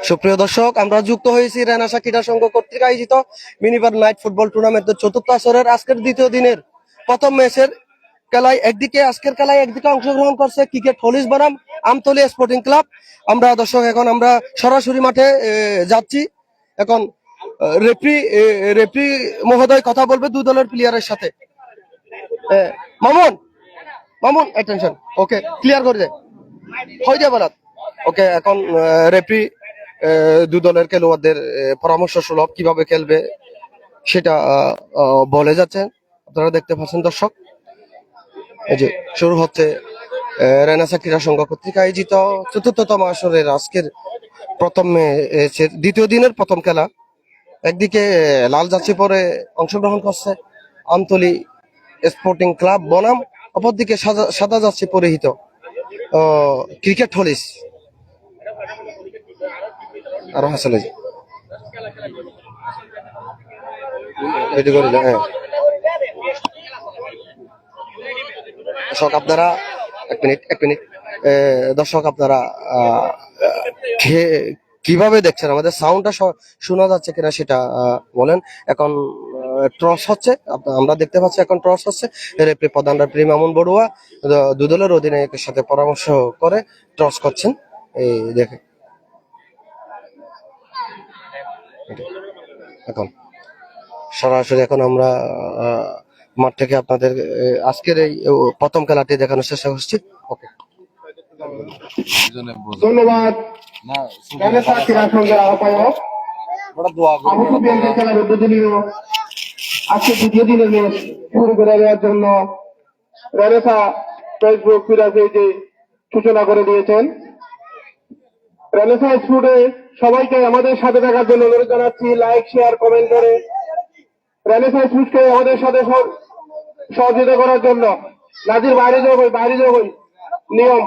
সুপ্রিয় দর্শক, আমরা যুক্ত হয়েছি রেনাসা ক্রীড়া সংঘ কর্তৃক আয়োজিত মিনিবার নাইট ফুটবল টুর্নামেন্টের চতুর্থ আসরের আজকের দ্বিতীয় দিনের প্রথম ম্যাচের খেলায় একদিকে অংশগ্রহণ করছে ক্রিকেট হলিস বনাম আমতলী স্পোর্টিং ক্লাব। আমরা দর্শক এখন আমরা সরাসরি মাঠে যাচ্ছি। এখন রেফরি মহোদয় কথা বলবে দুই দলের প্লেয়ারের সাথে। Mamun Mamun attention, okay clear করে দে হয়ে যাবে রাত। ওকে, এখন রেফরি দুই দলের খেলোয়াড়দের পরামর্শ সুলভ কিভাবে খেলবে সেটা বলে যাচ্ছেন। আপনারা দেখতে পাচ্ছেন দর্শক, এই যে শুরু হচ্ছে রেনাসা ক্রীড়া সংঘ কর্তৃক আয়োজিত চতুর্থতম আসরের আজকের প্রথম দ্বিতীয় দিনের প্রথম খেলা। একদিকে লাল জার্সি পরে অংশগ্রহণ করছে আমতলী স্পোর্টিং ক্লাব বনাম, অপরদিকে সাদা জার্সি পরিহিত ক্রিকেট হলিস আরো হাসলে হ্যাঁ। দর্শক আপনারা এক মিনিট দর্শক আপনারা কিভাবে দেখছেন, আমাদের সাউন্ডটা শোনা যাচ্ছে কিনা সেটা বলেন। এখন টস হচ্ছে, আমরা দেখতে পাচ্ছি এখন টস হচ্ছে। রেফরি প্রধান রেফরি মামুন বড়ুয়া দুই দলের অধিনায়কের সাথে পরামর্শ করে টস করছেন। এই দেখে এখন সরাসরি এখন আমরা মাঠ থেকে আপনাদের আজকের এই প্রথম খেলাটি দেখানোর চেষ্টা করছি। ওকে, ধন্যবাদ। রেনেসা ক্রীড়া সংঘের আহ্বায়ক খেলার উদ্বোধনীয় আজকে দ্বিতীয় দিনের ম্যাচ শুরু করে দেওয়ার জন্য রেনেসা ফেসবুক ক্রীড়া পেজে সূচনা করে দিয়েছেন। রেনেসা স্পোর্টে সবাইকে আমাদের সাথে থাকার জন্য অনুরোধ জানাচ্ছি, লাইক শেয়ার কমেন্ট করে রেনেসা স্পোর্টকে আমাদের সাথে সহযোগিতা করার জন্য। নাজির বাইরে যাবই নিয়ম।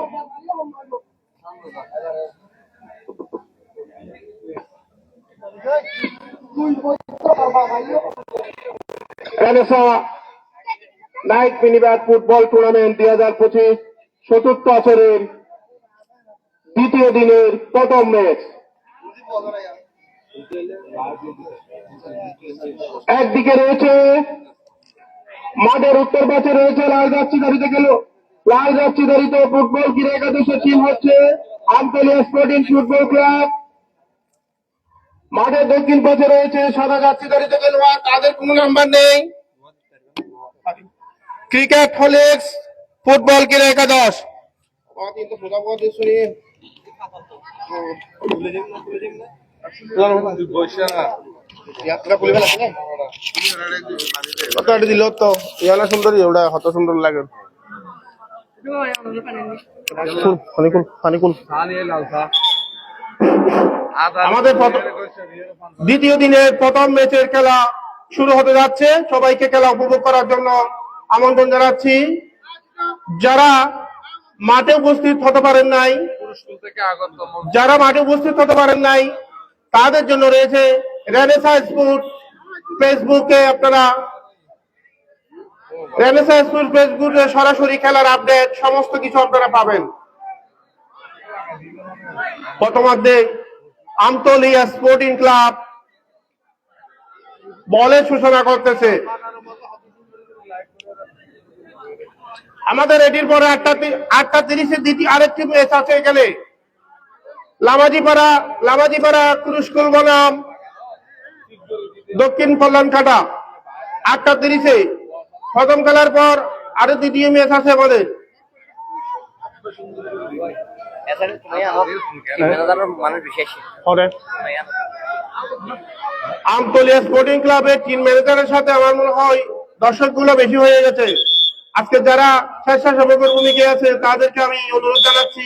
Renaissance night minibar football tournament 2025 চতুর্থ আসরের দ্বিতীয় দিনের প্রথম ম্যাচ। একদিকে রয়েছে মাঠের উত্তর পাশে রয়েছে লাল জার্সিধারীত ফুটবল ক্রীড়া একাদশের টিম হচ্ছে আমতলী স্পোর্টিং ফুটবল ক্লাব। মাঠের দক্ষিণ পাশে রয়েছে সাদা জার্সিধারীত খেলোয়াড়, তাদের কোনো নাম্বার নেই, ক্রিকেট হলিক্স ফুটবল ক্রীড়া একাদশ। দিল তো ইয়ালা সুন্দর, এগুলা হত সুন্দর লাগে। আমাদের দ্বিতীয় দিনের প্রথম ম্যাচের খেলা শুরু হতে যাচ্ছে। সবাইকে খেলা উপভোগ করার জন্য আমন্ত্রণ জানাচ্ছি। যারা মাঠে উপস্থিত হতে পারেন নাই তাদের জন্য রয়েছে রেনেসা স্পোর্ট ফেসবুকে, আপনারা রেনেসা স্পোর্ট ফেসবুকে সরাসরি খেলার আপডেট সমস্ত কিছু আপনারা পাবেন। প্রথমার্ধে আমতলী স্পোর্টিং ক্লাব বলের সূচনা করতেছে। আমাদের এটির পরে 8:30 দ্বিতীয় আরেকটি ম্যাচ আছে। এখানে লামাজিপাড়া কুরুস্কুল বনাম দক্ষিণ কল্যাণকাটা 8:30 প্রথম খেলার পর আরো দ্বিতীয় ম্যাচ আছে আমাদের। আমতলী স্পোর্টিং ক্লাবের টিম ম্যানেজারের সাথে আমার মনে হয় দর্শক গুলো বেশি হয়ে গেছে। আজকে যারা স্বেচ্ছাসেবকের ভূমিকায় আছে তাদেরকে আমি অনুরোধ জানাচ্ছি।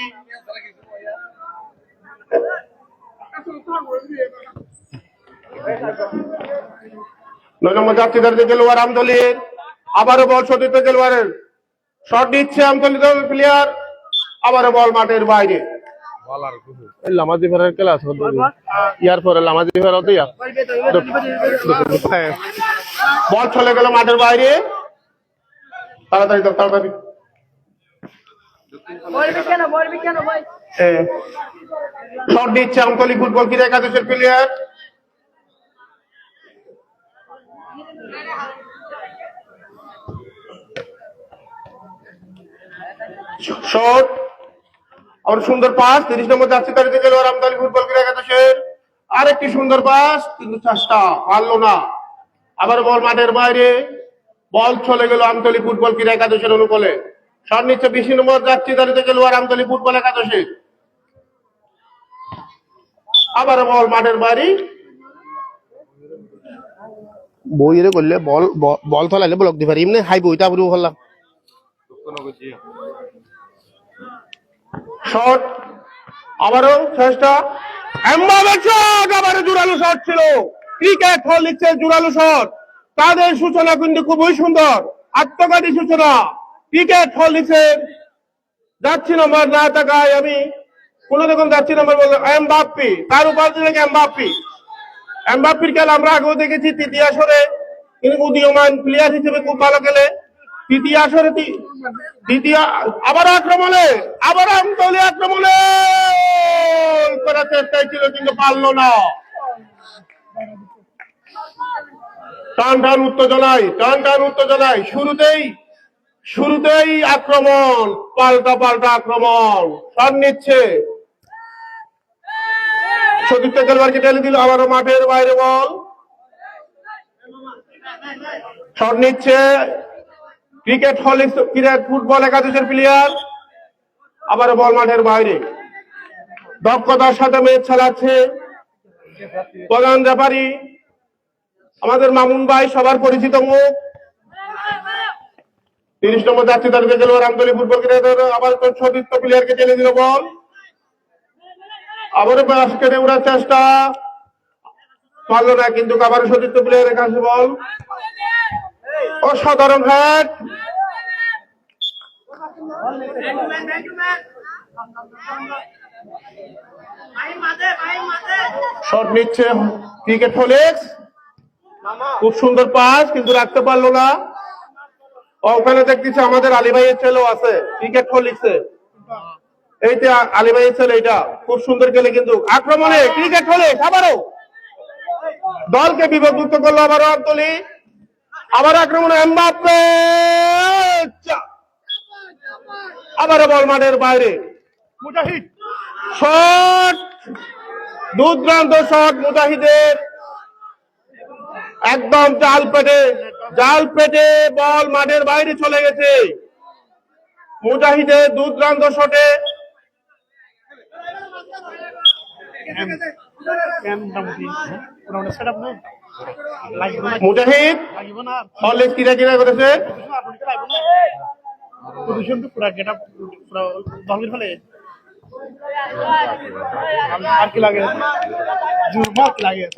9 নম্বর জার্সিধারীত খেলোয়াড় আমতলীর, আবারও বল সতীর্থ খেলোয়াড়ের, শট দিচ্ছে আমতলী দলের প্লেয়ার, আবারও বল মাঠের বাইরে। লামাজি ফেরার খেলা ইয়ার পরে লামাজি ফেরাতে বল চলে গেল মাঠের বাইরে। তাড়াতাড়ি শট দিচ্ছে আমতলী ফুটবল ক্রীড়া একাদশের প্লেয়ার। শট, আর সুন্দর পাস, 30 নম্বর জার্সি তারিখে খেলোয়াড় আমতলী ফুটবল ক্রীড়া একাদশের। আরেকটি সুন্দর পাস, কিন্তু চেষ্টা পারলো না। আবার বল মাঠের বাইরে, বল চলে গেল আমতলী ফুটবল ক্রীড়া একাদশের অনুকূলে। শট নিচ্ছে 20 নম্বর জার্সি তারিখে খেলোয়াড় আমতলী ফুটবল একাদশের। আবার বল মাঠের বাইরে, বইরে করলে বল বল থলাইলে ব্লক দিতে পারি, এমনি হাই বইটা পুরো হলাম। শট, আবারও চেষ্টা, আবারও জোরালো শট ছিল। ক্রিকেট হল নিচ্ছে জোরালো শট, তাদের সূচনা কিন্তু খুবই সুন্দর, আত্মঘাতী সূচনা। ক্রিকেট হল নিচ্ছে, যাচ্ছি নম্বর না তাকায় আমি, কোন রকম যাচ্ছি নম্বর বললো এমবাপ্পি, তার উপর থেকে এমবাপ্পির খেলা আমরা আগেও দেখেছি তৃতীয় আসরে, কিন্তু উদীয়মান প্লেয়ার হিসেবে খুব ভালো খেলে। তৃতীয় আসরে দ্বিতীয়, আবার আক্রমণে, আবার আমতলী আক্রমণে করার চেষ্টায় ছিল, কিন্তু পারলো না। টান টান উত্তেজনায় শুরুতেই আক্রমণ, পাল্টা আক্রমণ। শট নিচ্ছে, সতীর্থ খেলোয়াড়কে ঠেলে দিল, আবারও মাঠের বাইরে বল। শট নিচ্ছে ক্রিকেট হল ক্রীড়া ফুটবল একাদশের প্লেয়ার, আবারও বল মাঠের বাইরে। দক্ষতার সাথে ম্যাচ চালাচ্ছে প্রধান রেফারি আমাদের মামুন ভাই, সবার পরিচিত মুখ। 30 নম্বর জার্সি তারিখে খেলোয়াড় আমতলী ফুটবল ক্রীড়া, আবার সতীর্থ প্লেয়ারকে ঠেলে দিল বল। আবারও বাস্কেটে ওড়ার চেষ্টা, পারলো না, কিন্তু আবারও সতীর্থ প্লেয়ারের কাছে বল। অসাধারণ হ্যাট, শট নিচ্ছে ক্রিকেট হলেক্স, খুব সুন্দর পাস, কিন্তু রাখতে পারলো না। ওখানে দেখতেছি আমাদের আলী ভাইয়ের ছেলেও আছে ক্রিকেট হলিক্সে, এইটা আলী ভাইয়ের ছেলে, এটা খুব সুন্দর খেলে, কিন্তু আক্রমণে ক্রিকেট হলিক্স আবারও দলকে বিভক্ত করলো। আবারও আমতলী, আবার আক্রমণে এমবাপ্পে, আবারও বল মাঠের বাইরে। মুজাহিদ শট, দুর্দান্ত শট মুজাহিদের, একদম জাল পেটে বল মাঠের বাইরে চলে গেছে। মুজাহিদের দুর্দান্ত শটে মুজাহিদ হলে কিরা করেছে,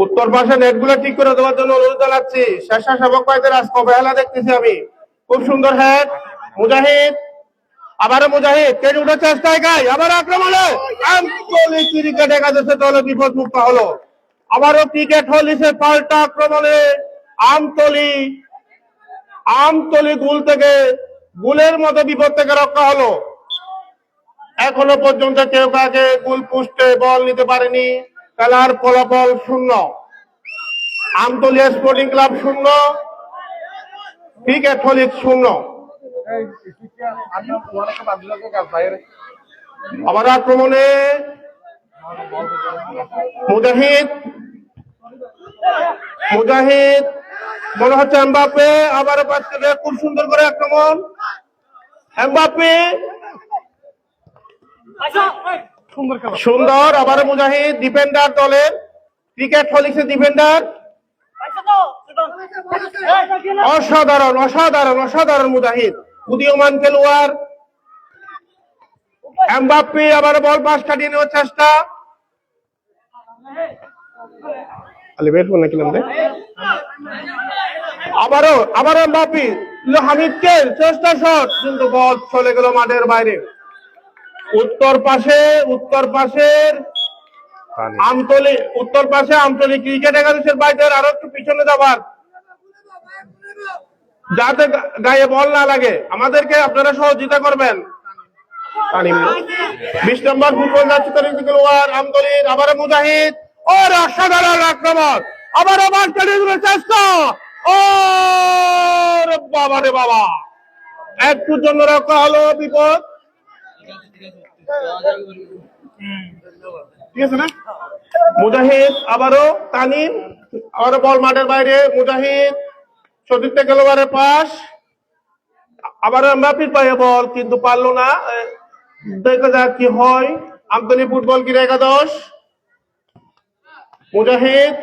উত্তর পাশে নেট গুলো ঠিক করে দেওয়ার জন্য অনুরোধ জানাচ্ছি। স্বেচ্ছাসেবক ভাইদের আজকে অবহেলা দেখতেছি আমি। খুব সুন্দর হ্যাট মুজাহিদ, আবারও মুজাহিদ কেটে উঠার চেষ্টায় গায়, আবার আক্রমণে আমতলী ক্রিকেট একাদশের দলে বিপদ মুক্ত হলো। আবারও ক্রিকেট হলিসে পাল্টা আক্রমণে আমতলী গোল থেকে, গোলের মতো বিপদ থেকে রক্ষা হলো। এখনো পর্যন্ত কেউ কাকে গোল পোস্টে বল নিতে পারেনি। খেলার ফলাফল 0, Amtali sporting club 0, cricket Horlicks 0। আবার আক্রমণে মুজাহিদ মনে হচ্ছে এমবাপ্পে, আবার পাচ্ছে, খুব সুন্দর করে আক্রমণ এমবাপ্পে, সুন্দর, আবার মুজাহিদ ডিফেন্ডার দলের, ক্রিকেট হলিক্সের ডিফেন্ডার, অসাধারণ মুজাহিদ, উদীয়মান খেলোয়াড়। এমবাপ্পে আবার বল পাস কাটিয়ে নেওয়ার চেষ্টা, আবারও এমবাপ্পে, হামিদকে চেষ্টা, শট, কিন্তু বল চলে গেল মাঠের বাইরে। উত্তর পাশে আমতলী ক্রিকেট একাদশের বাইরে আরো একটু পিছনে যাবার, যাতে গায়ে বল না লাগে। আমাদেরকে আপনারা সহযোগিতা করবেন। তানিম 20 নম্বর ফুটবল যাচ্ছে তার খেলোয়াড় আমতলীর আবারও মুজাহিদ ও অসাধারণ আক্রমণ আবারও মার্কেটের চেষ্টা ও রে বাবা রে বাবা একটুর জন্য রক্ষা হলো বিপদ ঠিক আছে না মুজাহিদ আবারও তানিম আবারও বল মাঠের বাইরে মুজাহিদ সতীর্থ খেলোয়াড়ের পাস আবারও এমবাপ্পের পায়ে বল কিন্তু পারলো না দেখা যাক কি হয় আমতলী ফুটবল ক্রীড়া একাদশ মুজাহিদ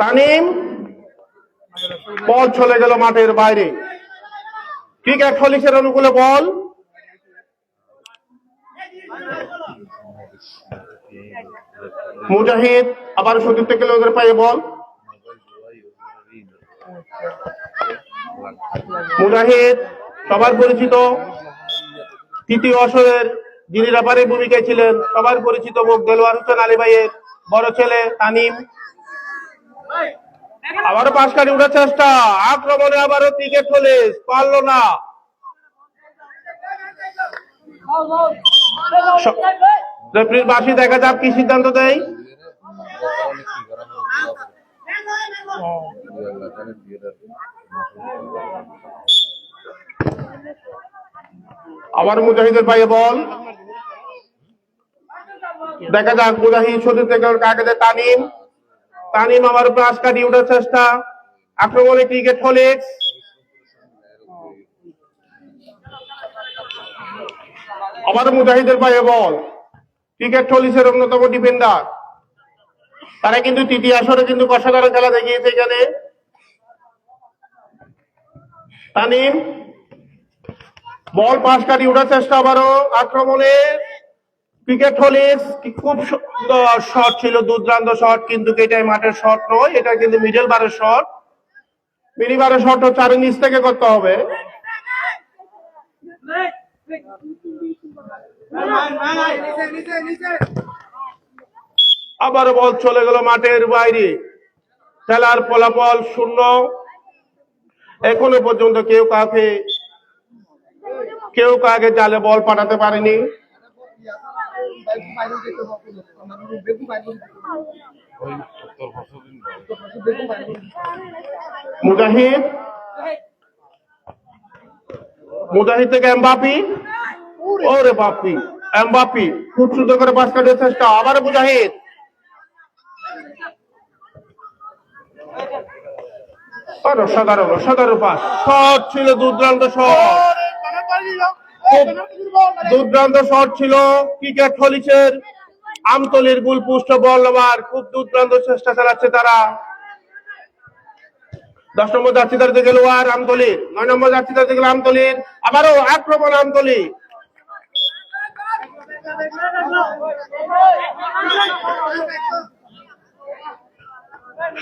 তানিম বল চলে গেল মাঠের বাইরে ক্রিকেট ফলিসের অনুকূলে বল মুজাহিদ আবার সতীর্থ খেলোয়াড়ের পায়ে বল মুজাহিদ সবার পরিচিত তৃতীয় আসরের যিনি রেফারির ভূমিকায় ছিলেন সবার পরিচিত মুখ দেলোয়ার হোসেন আলী ভাইয়ের বড় ছেলে তানিম আবারও পাশ কাটি উঠার চেষ্টা আক্রমণে আবারও ক্রিকেট পুলিশ পারল না রেফারির বাঁশি দেখা যাক কি সিদ্ধান্ত দেয় আবার মুজাহিদের পায়ে বল দেখা যাক মুজাহিদ সতীর্থ কাকে দেয় তানিম তানিম আবার পাশ কাটিয়ে ওঠার চেষ্টা আক্রমণে ক্রিকেট ফলিক্স আবার মুজাহিদের পায়ে বল ক্রিকেট ফলিক্সের অন্যতম ডিফেন্ডার তারা কিন্তু তৃতীয় আসরে কিন্তু অসাধারণ খেলা দেখিয়েছে এখানে তানিম বল পাশ কাটিয়ে ওঠার চেষ্টা আবারও আক্রমণে ক্রিকেট ফলিক্স খুব সুন্দর শট ছিল দুর্দান্ত শট কিন্তু এটাই মাঠের শট নয় এটা কিন্তু মিডল বারের শট মিনি বারের শট হচ্ছে আরো নিচ থেকে করতে হবে আবার বল চলে গেল মাঠের বাইরে খেলার ফলাফল 0 এখনো পর্যন্ত কেউ কাকে জালে বল পাঠাতে পারেনি মুজাহিদ থেকে এমবাপ্পে ওরে বাপ্পি এমবাপ্পে খুব সুন্দর করে পাস কাটার চেষ্টা আবার মুজাহিদ অসাধারণ অসাধারণ পাস শট ছিল দুর্দান্ত শট দুর্দান্ত শট ছিল ক্রিকেট ফলিক্সের আমতলীর গোলপোস্ট বল নেওয়ার খুব দুর্দান্ত চেষ্টা চালাচ্ছে তারা 10 নম্বর যাত্রীদার খেলোয়াড় আমতলীর 9 নম্বর যাত্রীদার খেলোয়াড় আমতলীর আবারও আক্রমণ আমতলী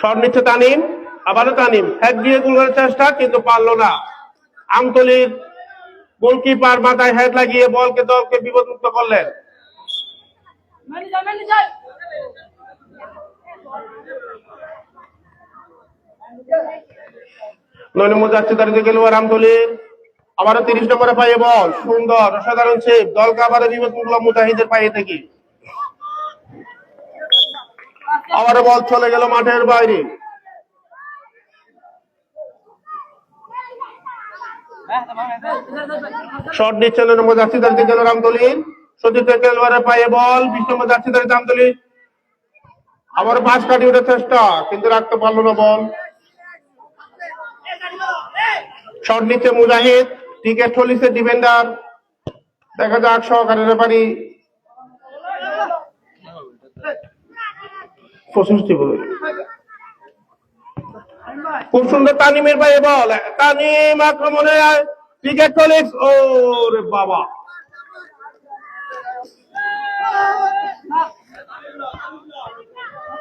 শট নিচ্ছে তানিম আবারও তানিম হেড দিয়ে গোল করার চেষ্টা কিন্তু পারলো না আমতলীর গোলকিপার মাথায় হেড লাগিয়ে দলকে বিপদমুক্ত করলেন খেলোয়াড় আমতলীর আবারও 30 নম্বরে পায়ে বল সুন্দর অসাধারণ সেভ দলকে আবারও বিপদমুক্ত মুজাহিদের পায়ে থেকে আবারও বল চলে গেল মাঠের বাইরে শট নিচ্ছেন নম্বর যাত্রীদার খেলোয়াড় আমতলীর সতীর্থ খেলোয়াড়ের পায়ে বল 20 নম্বর যাত্রীদার আমতলীর আবার পাস কাটিয়ে ওঠার চেষ্টা কিন্তু রাখতে পারলো না বল শট নিচ্ছে মুজাহিদ ক্রিকেট ফলিক্সের ডিফেন্ডার দেখা যাক সহকারী রেফারি 65 বলে খুব সুন্দর তানিমের পায়ে বল তানিম আক্রমণে ক্রিকেট ফলিক্স ওরে বাবা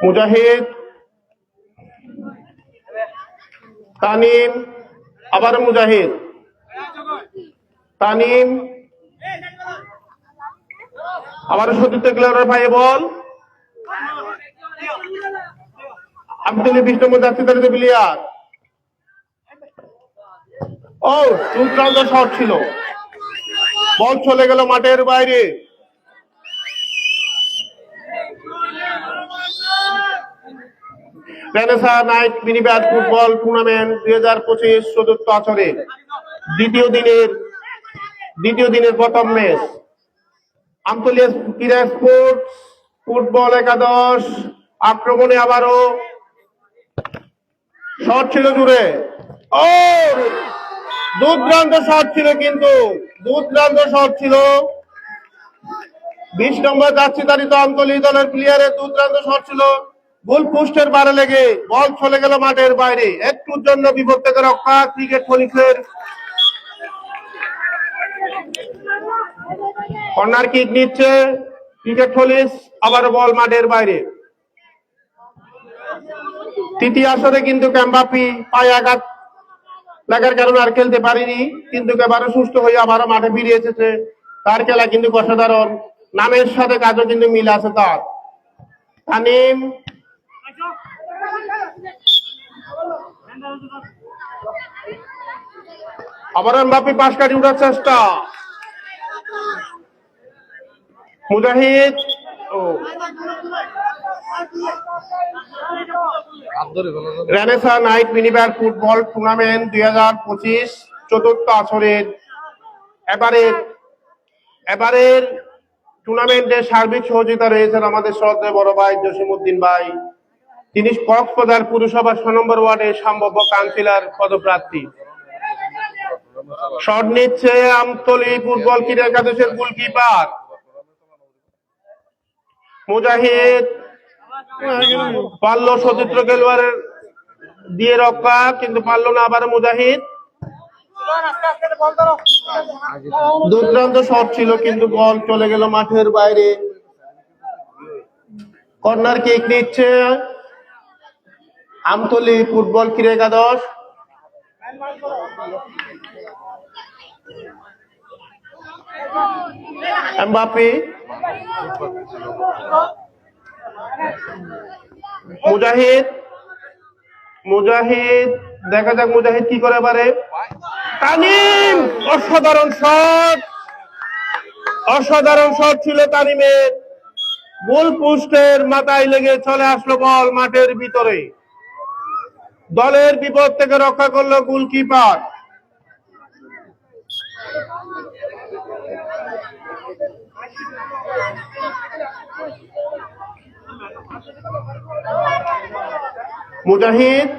মুজাহিদ তানিম আবার মুজাহিদ তানিম আবার সতীর্থ খেলোয়াড়ের পায়ে বল আমতলী 20 নম্বর যাত্রীদার প্লেয়ার ও দুর্দান্ত শট ছিল, বল চলে গেল মাঠের বাইরে। Renaissance night mini bat football tournament 2025 চতুর্থ আসরে দ্বিতীয় দিনের প্রথম ম্যাচ। আমতলী ক্রীড়া স্পোর্টস ফুটবল একাদশ আক্রমণে আবারও শট ছিল জুড়ে। ও দুর্দান্ত শট ছিল, কিন্তু দুর্দান্ত শট ছিল। 20 নম্বর যাচ্ছি তারিত আমতলী দলের প্লেয়ারের দুর্দান্ত শট ছিল, গোল পোস্টের বারে লেগে বল চলে গেল মাঠের বাইরে। একটুর জন্য বিপদ থেকে রক্ষা ক্রিকেট পুলিশের। কর্নার কিক নিচ্ছে ক্রিকেট পুলিশ, আবার বল মাঠের বাইরে। তৃতীয় আসরে কিন্তু এমবাপ্পে পায়ে আঘাত লাগার কারণে আর খেলতে পারিনি, কিন্তু এবারও সুস্থ হয়ে আবারও মাঠে ফিরে এসেছে। তার খেলা কিন্তু অসাধারণ, নামের সাথে কাজও কিন্তু মিল আছে তার। তানিম আবার এমবাপ্পে পাশ কাটি উঠার চেষ্টা, Mujahid. Renaissance night mini bat football tournament 2025 চতুর্থ আসরের এবারের টুর্নামেন্টে সার্বিক সহযোগিতা রয়েছেন আমাদের শ্রদ্ধেয় বড় ভাই জসিমউদ্দিন ভাই। তিনি কক্সবাজার পুরসভা 6 নম্বর ওয়ার্ডের সম্ভাব্য কাউন্সিলর পদপ্রার্থী। শট নিচ্ছে আমতলী ফুটবল ক্রীড়া একাদশের গোলকিপার মুজাহিদ। পারল সতীর্থ খেলোয়াড়ের দিয়ে রক্ষা, কিন্তু পারল না আবার মুজাহিদ। দুর্দান্ত শট ছিল, কিন্তু বল চলে গেল মাঠের বাইরে। কর্নার কিক নিচ্ছে আমতলী ফুটবল ক্রীড়া একাদশ। এমবাপ্পে মুজাহিদ দেখা যাক মুজাহিদ কি করে পারে। তানিম অসাধারণ শট ছিল তানিমের, গোল পোস্টের মাথায় লেগে চলে আসলো বল মাঠের ভিতরে। দলের বিপদ থেকে রক্ষা করলো গোলকিপার। মুজাহিদ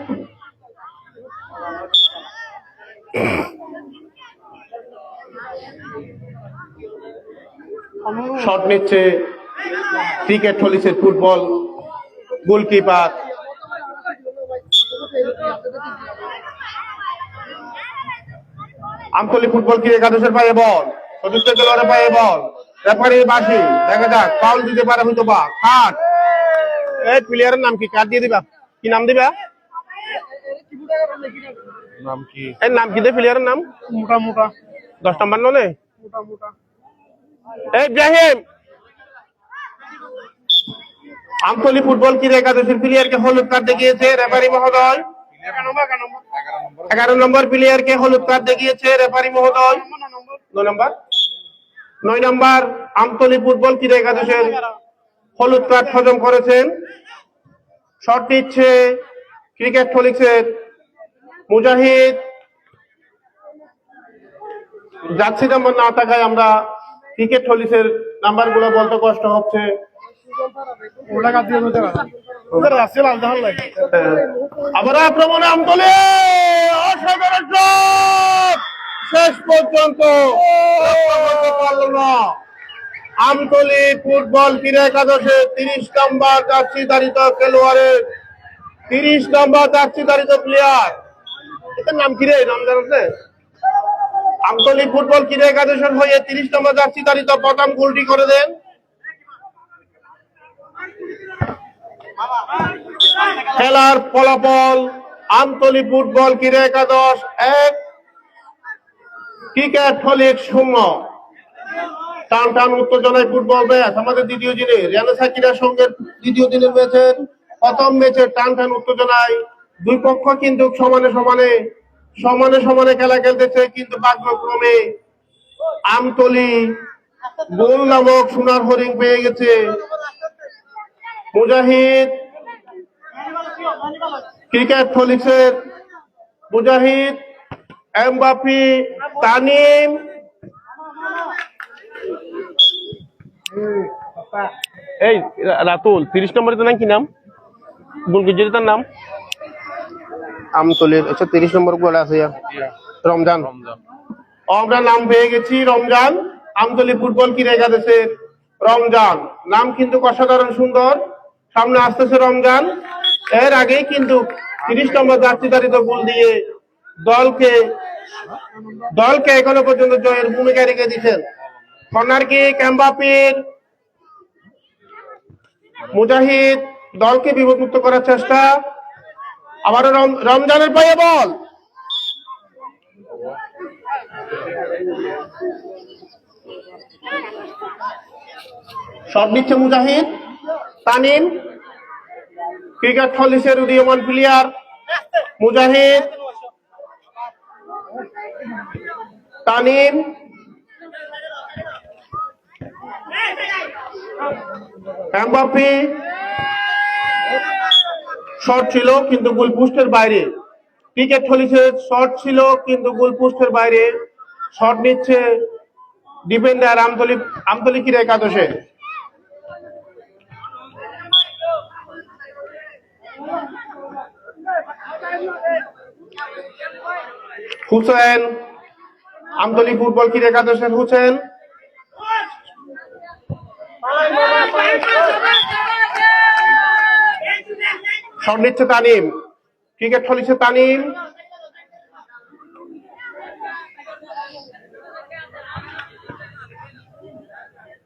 শট নিচ্ছে ক্রিকেট পুলিশের ফুটবল গোলকিপার। আমতলী ফুটবল ক্রীড়া একাদশের পায়ে বল, চতুর্থ খেলোয়াড়ের পায়ে বল, রেফারি বাঁশি। দেখা যাক ফাউল দিতে পারে হয়তো বা। কাট, এই প্লেয়ারের নাম কি? কাট দিয়ে দিবা, কি নাম দিবা? এর নাম কি দে প্লেয়ারের নাম? মোটা মোটা 10 নম্বর নলে মোটা মোটা। এই ইব্রাহিম, আমতলী ফুটবল ক্রীড়া একাদশের প্লেয়ারকে হলুদ কার্ড দেখিয়েছে রেফারি মহোদয়। 11 নম্বর প্লেয়ারকে হলুদ কার্ড দেখিয়েছে রেফারি মহোদয়। 9 নম্বর আমতলী ফুটবল ক্রীড়া একাদশের হলুদ কার্ড হজম করেছেন। শট নিচ্ছে ক্রিকেট পুলিশের মুজাহিদ। যাচ্ছি নম্বর না থাকায় আমরা ক্রিকেট পুলিশের নাম্বার গুলো বলতে কষ্ট হচ্ছে। আবার আক্রমণে আমতলী, অসাধারণ শট, শেষ পর্যন্ত পারল না। আমতলী ফুটবল ক্রীড়া একাদশের 30 নম্বর জার্সি ধারিত খেলোয়াড়ের 30 নম্বর জার্সি ধারিত প্লেয়ার, এটার নাম কি রে? নাম জানাতে আমতলী ফুটবল ক্রীড়া একাদশের হয়ে 30 নম্বর জার্সি ধারিত প্রথম গোলটি করে দেন। খেলার ফলাফল আমতলী ফুটবল ক্রীড়া একাদশ 1, ক্রিকেট পুলিশ 0। টান টান উত্তেজনায় ফুটবল ম্যাচ আমাদের দ্বিতীয় দিনে রেনেসা ক্রীড়া সংঘের দ্বিতীয় দিনের ম্যাচের প্রথম ম্যাচের টান টান উত্তেজনায় দুই পক্ষ কিন্তু সমানে সমানে সমানে সমানে খেলা খেলতেছে, কিন্তু ভাগ্যক্রমে আমতলি গোল নামক সোনার হরিণ পেয়ে গেছে। মুজাহিদ ক্রিকেট ফলিক্সের মুজাহিদ, এমবাপি, তানিম, এই রাতুল 30 নম্বরের নাম কি নাম? তার নাম আমতলির 30 নম্বর গোল আছে রমজান। আমরা নাম পেয়ে গেছি রমজান, আমতলি ফুটবল ক্রীড়া একাদশের রমজান। নাম কিন্তু অসাধারণ সুন্দর। সামনে আসতেছে রমজান। এর আগেই কিন্তু 30 নম্বর জার্সিধারিত গোল দিয়ে দলকে এখনো পর্যন্ত জয়ের ভূমিকা রেখে দিচ্ছেন। কর্নার কিক এমবাপির, মুজাহিদ দলকে বিপদমুক্ত করার চেষ্টা, আবারও রমজানের পায়ে বল। শট নিচ্ছে মুজাহিদ, তানিম ক্রিকেট ফলিক্সের উদীয়মান প্লেয়ার মুজাহিদ, তানিম, এমবাপি শট ছিল কিন্তু গোল পোস্টের বাইরে। ক্রিকেট ফলিক্সের শট ছিল কিন্তু গোল পোস্টের বাইরে। শট নিচ্ছে ডিফেন্ডার আমতলি ক্রীড়া একাদশের। হুসেন, আমতলি ফুটবল ক্রীড়া একাদশের হুসেন, শট নিচ্ছে তানিম ক্রিকেট ফলিক্সের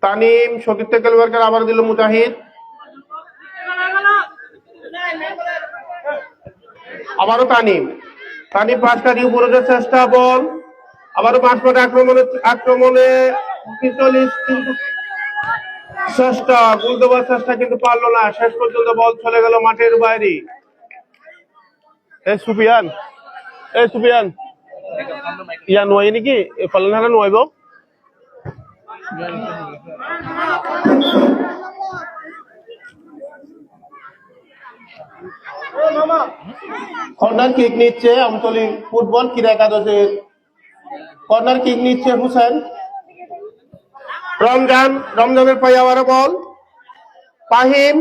তানিম, সতীর্থ খেলোয়াড়কে আবার দিল মুজাহিদ, আবারও তানিম পাস কাটিয়ে উপরে চেষ্টা, বল আবারও মাঝমাঠে আক্রমণে কিন্তু চেষ্টা, গোল দেওয়ার চেষ্টা কিন্তু পারলো না। শেষ পর্যন্ত বল চলে গেল মাঠের বাইরে। সুফিয়ান ইয়া নোয়াই নাকি ফলনহারা নোয়াইব। কর্নার কিক নিচ্ছে আমতলি ফুটবল ক্রীড়া একাদশের। কর্নার কিক নিচ্ছে হুসেন, রমজানের পায়ে আবারও বল। ফাহিম,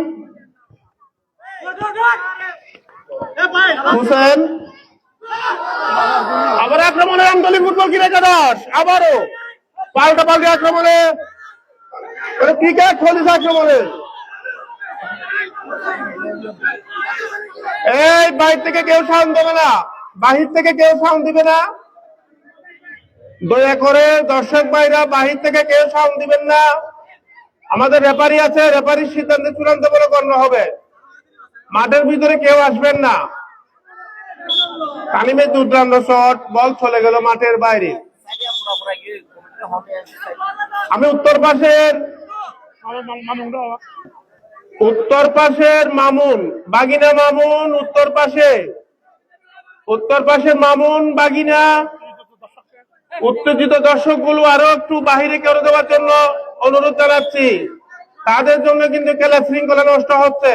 হুসেন, আবার আক্রমণে আমতলি ফুটবল ক্রীড়া একাদশ, আবারও পাল্টা আক্রমণে ক্রিকেট ফলিক্স আক্রমণে। এই বাহির থেকে কেউ সাউন্ড দেবে না, দয়া করে দর্শক ভাইরা বাহির থেকে কেউ সাউন্ড দিবেন না। আমাদের রেফারি আছে, রেফারির সিদ্ধান্ত চূড়ান্ত বলে গণ্য হবে। মাঠের ভিতরে কেউ আসবেন না। তানিমের দুর্দান্ত শট, বল চলে গেল মাঠের বাইরে। আমি উত্তর পাশের মামুন বাগিনা, উত্তর পাশের মামুন বাগিনা উত্তেজিত দর্শকগুলো আরো একটু বাহিরে করে দেওয়ার জন্য অনুরোধ জানাচ্ছি। তাদের জন্য কিন্তু খেলা শৃঙ্খলা নষ্ট হচ্ছে।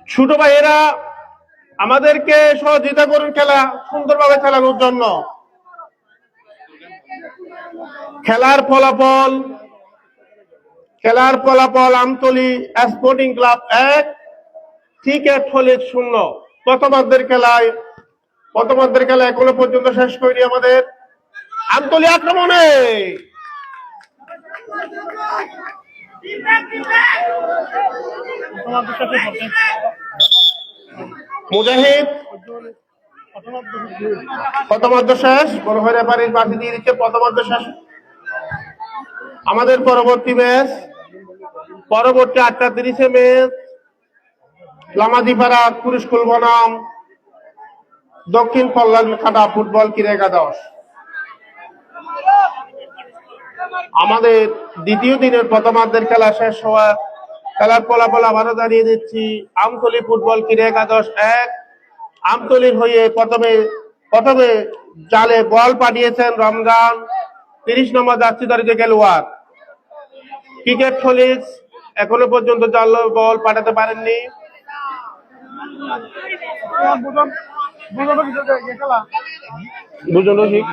ছোট ভাইয়েরা আমাদেরকে সহযোগিতা করুন খেলা সুন্দরভাবে চালানোর জন্য। খেলার ফলাফল আমতলি স্পোর্টিং ক্লাব 1, ক্রিকেট ফলিক্স 0। প্রথমার্ধের খেলায় এখনো পর্যন্ত শেষ করিনি আমাদের। আমতলি আক্রমণে মুজাহিদ, প্রথমার্ধ শেষ। বড় হয়ে রেফারির বাতি দিয়ে দিচ্ছে, প্রথমার্ধ শেষ। আমাদের পরবর্তী 8:30 ম্যাচ লামাদিপাড়া কুরিশকুল বনাম দক্ষিণ কল্যাণ খাটা ফুটবল ক্রীড়া একাদশ। আমাদের দ্বিতীয় দিনের প্রথমার্ধের খেলা শেষ হওয়া, খেলার ফলাফল আবারও জানিয়ে দিচ্ছি। আমতলি ফুটবল ক্রীড়া একাদশ 1, আমতলির হয়ে প্রথমে প্রথমে জালে বল পাঠিয়েছেন রমজান, 30 নম্বর জার্সিধারী খেলোয়াড়। ক্রিকেট ফলিক্স এখনো পর্যন্ত জাল বল পাঠাতে পারেননি। বুঝুন রসিক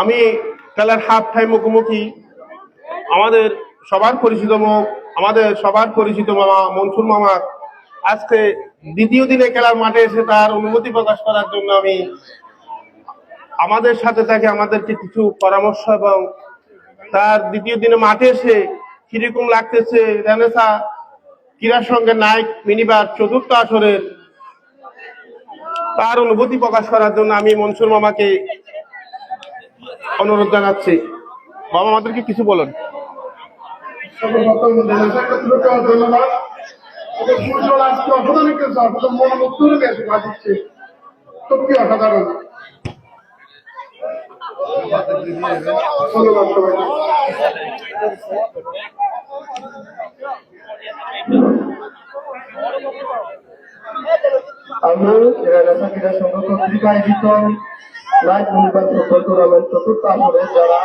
আমি খেলার হাফ টাইম মুখোমুখি আমাদের সবার পরিচিত মুখ, আমাদের সবার পরিচিত মামা মনসুর মামা আজকে দ্বিতীয় দিনে খেলার মাঠে এসে তার অনুমতি প্রকাশ করার জন্য আমি আমাদের সাথে তাকে আমাদেরকে কিছু পরামর্শ এবং তার দ্বিতীয় দিনে মাঠে এসে কিরকম লাগতেছে রেনেসা ক্রীড়ার সঙ্গে নাইট মিনিবার চতুর্থ আসরের তার অনুভূতি প্রকাশ করার জন্য আমি মনসুর মামাকে অনুরোধ জানাচ্ছি। মামা আমাদেরকে কিছু বলুন। ধন্যবাদ। আজকে অসাধারণ কিছু মনোমুগ্ধ হচ্ছে, সত্যি অসাধারণ। ধন্যবাদ সবাইকে। আমি রেনেসা ক্রীড়া সংঘ কর্তৃক আয়োজিত নাইট মিনিবার ফুটবল টুর্নামেন্ট চতুর্থ আসরে যারা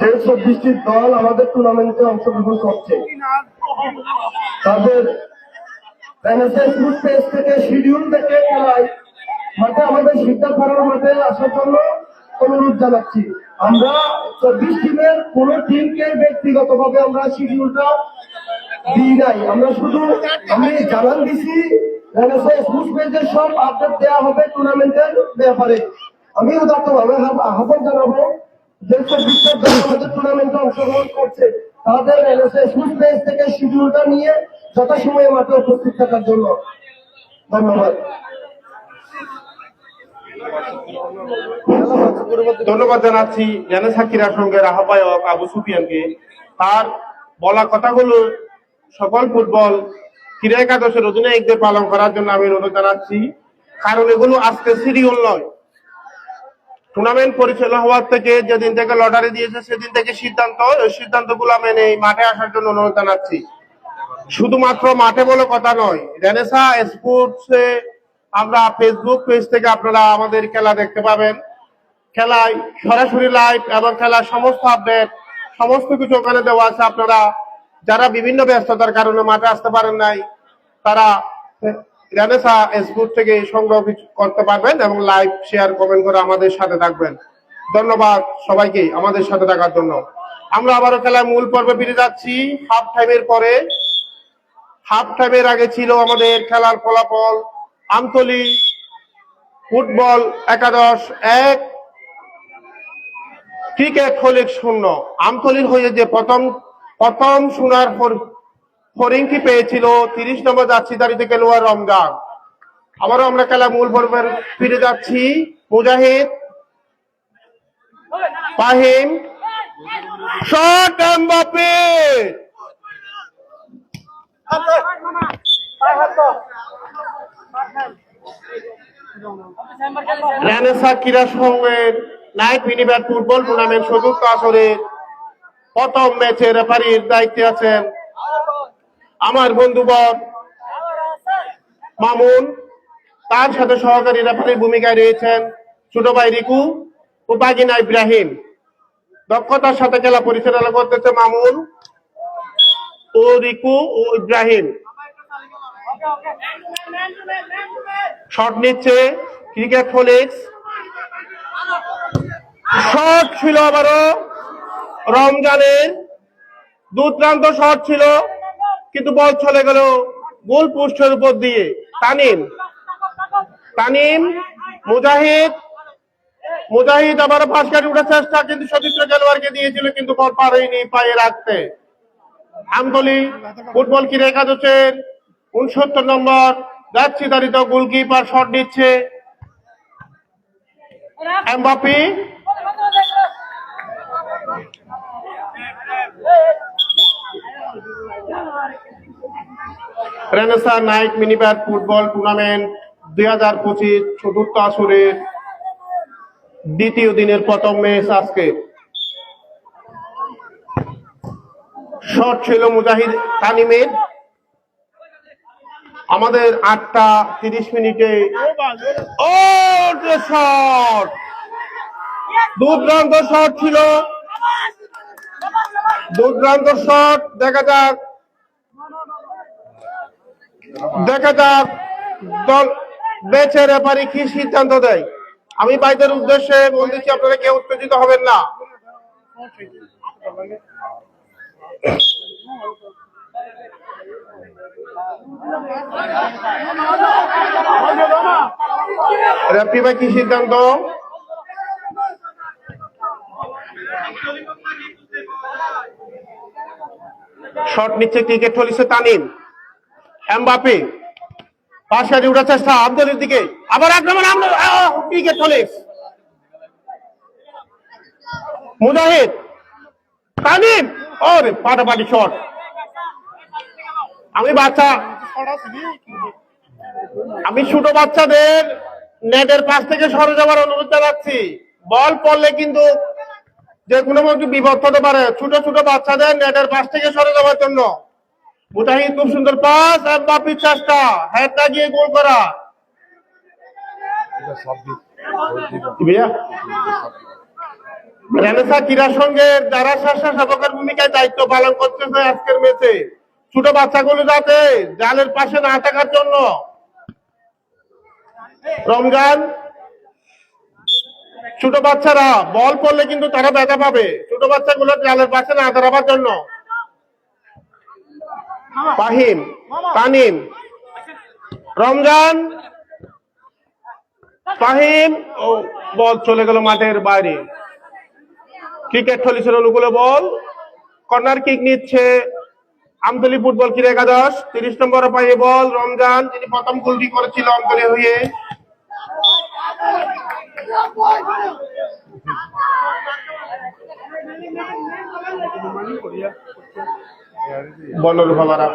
যে 24টি দল আমাদের টুর্নামেন্টে অংশগ্রহণ করছে তাদের রেনেসা স্কুল পেজ থেকে শিডিউল দেখে খেলায় মাঠে আমাদের সিদ্ধার্থ মাঠে আসার জন্য অনুরোধ জানাচ্ছি। আমরা 24 টিমের কোন টিমকে ব্যক্তিগতভাবে আমরা শিডিউলটা দিই নাই, আমরা শুধু আমি জানান দিছি রেনেসা স্কুল পেজের সব আপডেট দেওয়া হবে টুর্নামেন্টের ব্যাপারে। আমি উদাত্তভাবে আহ্বান জানাবো যে 24টা দল আমাদের টুর্নামেন্টে অংশগ্রহণ করছে তাদের রেনেসা স্কুল পেজ থেকে শিডিউলটা নিয়ে যথাসময়ে মাঠে উপস্থিত থাকার জন্য। ধন্যবাদ। ধন্যবাদ জানাচ্ছি রেনেসা ক্রীড়া সংঘের আহ্বায়ক আবু সুফিয়ানকে। তার বলা কথাগুলো সকল ফুটবল ক্রীড়া একাদশের অধিনায়কদের পালন করার জন্য আমি অনুরোধ জানাচ্ছি, কারণ এগুলো আজকে সিরিয়াল নয়। টুর্নামেন্ট পরিচালনা হওয়ার থেকে যেদিন থেকে লটারি দিয়েছে সেদিন থেকে সিদ্ধান্ত, ওই সিদ্ধান্তগুলো মেনে মাঠে আসার জন্য অনুরোধ জানাচ্ছি। শুধুমাত্র মাঠে বলে কথা নয়, রেনেসা স্পোর্টসে আমরা ফেসবুক পেজ থেকে আপনারা আমাদের খেলা দেখতে পাবেন। খেলায় সরাসরি লাইভ এবং খেলার সমস্ত আপডেট সমস্ত কিছু ওখানে দেওয়া আছে। আপনারা যারা বিভিন্ন ব্যস্ততার কারণে মাঠে আসতে পারেন নাই তারা রেনেসা স্পোর্টস থেকে সংগ্রহ করতে পারবেন এবং লাইভ শেয়ার কমেন্ট করে আমাদের সাথে থাকবেন। ধন্যবাদ সবাইকে আমাদের সাথে থাকার জন্য। আমরা আবারও খেলার মূল পর্বে ফিরে যাচ্ছি হাফ টাইমের পরে। হাফ টাইমের আগে ছিল আমাদের খেলার ফলাফল: আমতলী ফুটবল একাদশ 1, ক্রিকেট ফলিক্স 0। আমতলীর হয়ে যে প্রথম সোনার ফরিংটি পেয়েছিল 30 নম্বর জার্সিধারী খেলোয়াড় রমজান। আবারও আমরা খেলা মূল পর্বে ফিরে যাচ্ছি। মুজাহিদ, ফাহিম, শট, এমবাপ্পে। রেনেসা ক্রীড়া সংঘের নাইট মিনিবার ফুটবল টুর্নামেন্ট চতুর্থ আসরের প্রথম ম্যাচে রেফারির দায়িত্বে আছেন আমার বন্ধুবর মামুন। তার সাথে সহকারী রেফারির ভূমিকায় রয়েছেন ছোট ভাই রিকু ও বাগিনা ইব্রাহিম। দক্ষতার সাথে খেলা পরিচালনা করতেছে মামুন ও রিকু ও ইব্রাহিম। শট নিচ্ছে ক্রিকেট ফলিক্স। শট ছিল আবারও রমজানের, দুর্দান্ত শট ছিল, কিন্তু বল চলে গেল গোল পোস্টের উপর দিয়ে। তানিম, মুজাহিদ আবারও পাশ কাটে উঠার চেষ্টা, কিন্তু সতীর্থ খেলোয়াড়কে দিয়েছিল, কিন্তু বল পারেনি পায়ে রাখতে। আমতলী ফুটবল ক্রীড়া একাদশের 69 নম্বর জার্সিধারীত গোলকিপার শট দিচ্ছে Mbappe. Renaissance night mini bat football tournament 2025 চতুর্থ আসরের দ্বিতীয় দিনের প্রথম ম্যাচ আজকে। শট ছিল মুজাহিদ তানিমের। আমাদের 8:30 ও শট, দুর্দান্ত শট ছিল, দুর্দান্ত শট। দেখা যাক দল বেচে রেফারি কি সিদ্ধান্ত দেয়। আমি ভাইদের উদ্দেশ্যে বলতেছি, আপনারা কেউ উত্তেজিত হবেন না। রেফারি ভাই কি সিদ্ধান্ত? শট নিচ্ছে ক্রিকেট হলিছে তানিম। এমবাপে পাশে উঠার চেষ্টা আব্দুলের দিকে, আবার আক্রমণ ক্রিকেট হলিস। মুজাহিদ তানিম, ওরে পাটাপাটি শট। আমি ছোট বাচ্চাদের নেটের পাশ থেকে সরে যাওয়ার অনুরোধ জানাচ্ছি। বল পড়লে কিন্তু যে কোনো বিপদ হতে পারে। ছোট ছোট বাচ্চাদের নেটের পাশ থেকে সরে যাওয়ার জন্য। মুজাহিদ খুব সুন্দর পাস, এমবাপ্পের চেষ্টা, হেড লাগিয়ে গোল করা। রেনেসা ক্রীড়া সংঘের যারা স্বেচ্ছাসেবকের ভূমিকায় দায়িত্ব পালন করতেছে আজকের ম্যাচে, ছোট বাচ্চাগুলো যাতে জালের পাশে না থাকার জন্য। রমজান, ছোট বাচ্চারা বল করলে কিন্তু তারা ব্যথা পাবে। ছোট বাচ্চাগুলো জালের পাশে না দাঁড়াবার জন্য। ফাহিম, তানিম, রমজান, ফাহিম, ও বল চলে গেল মাঠের বাইরে। ক্রিকেট হলিসের অনুকূলে বল। কর্নার কিক নিচ্ছে আমতলী ফুটবল ক্রীড়া একাদশ। 30 নম্বরে পায়ে বল রমজান, যিনি প্রথম গোলটি করেছিল আমতলী হয়ে। বনরূপাবারা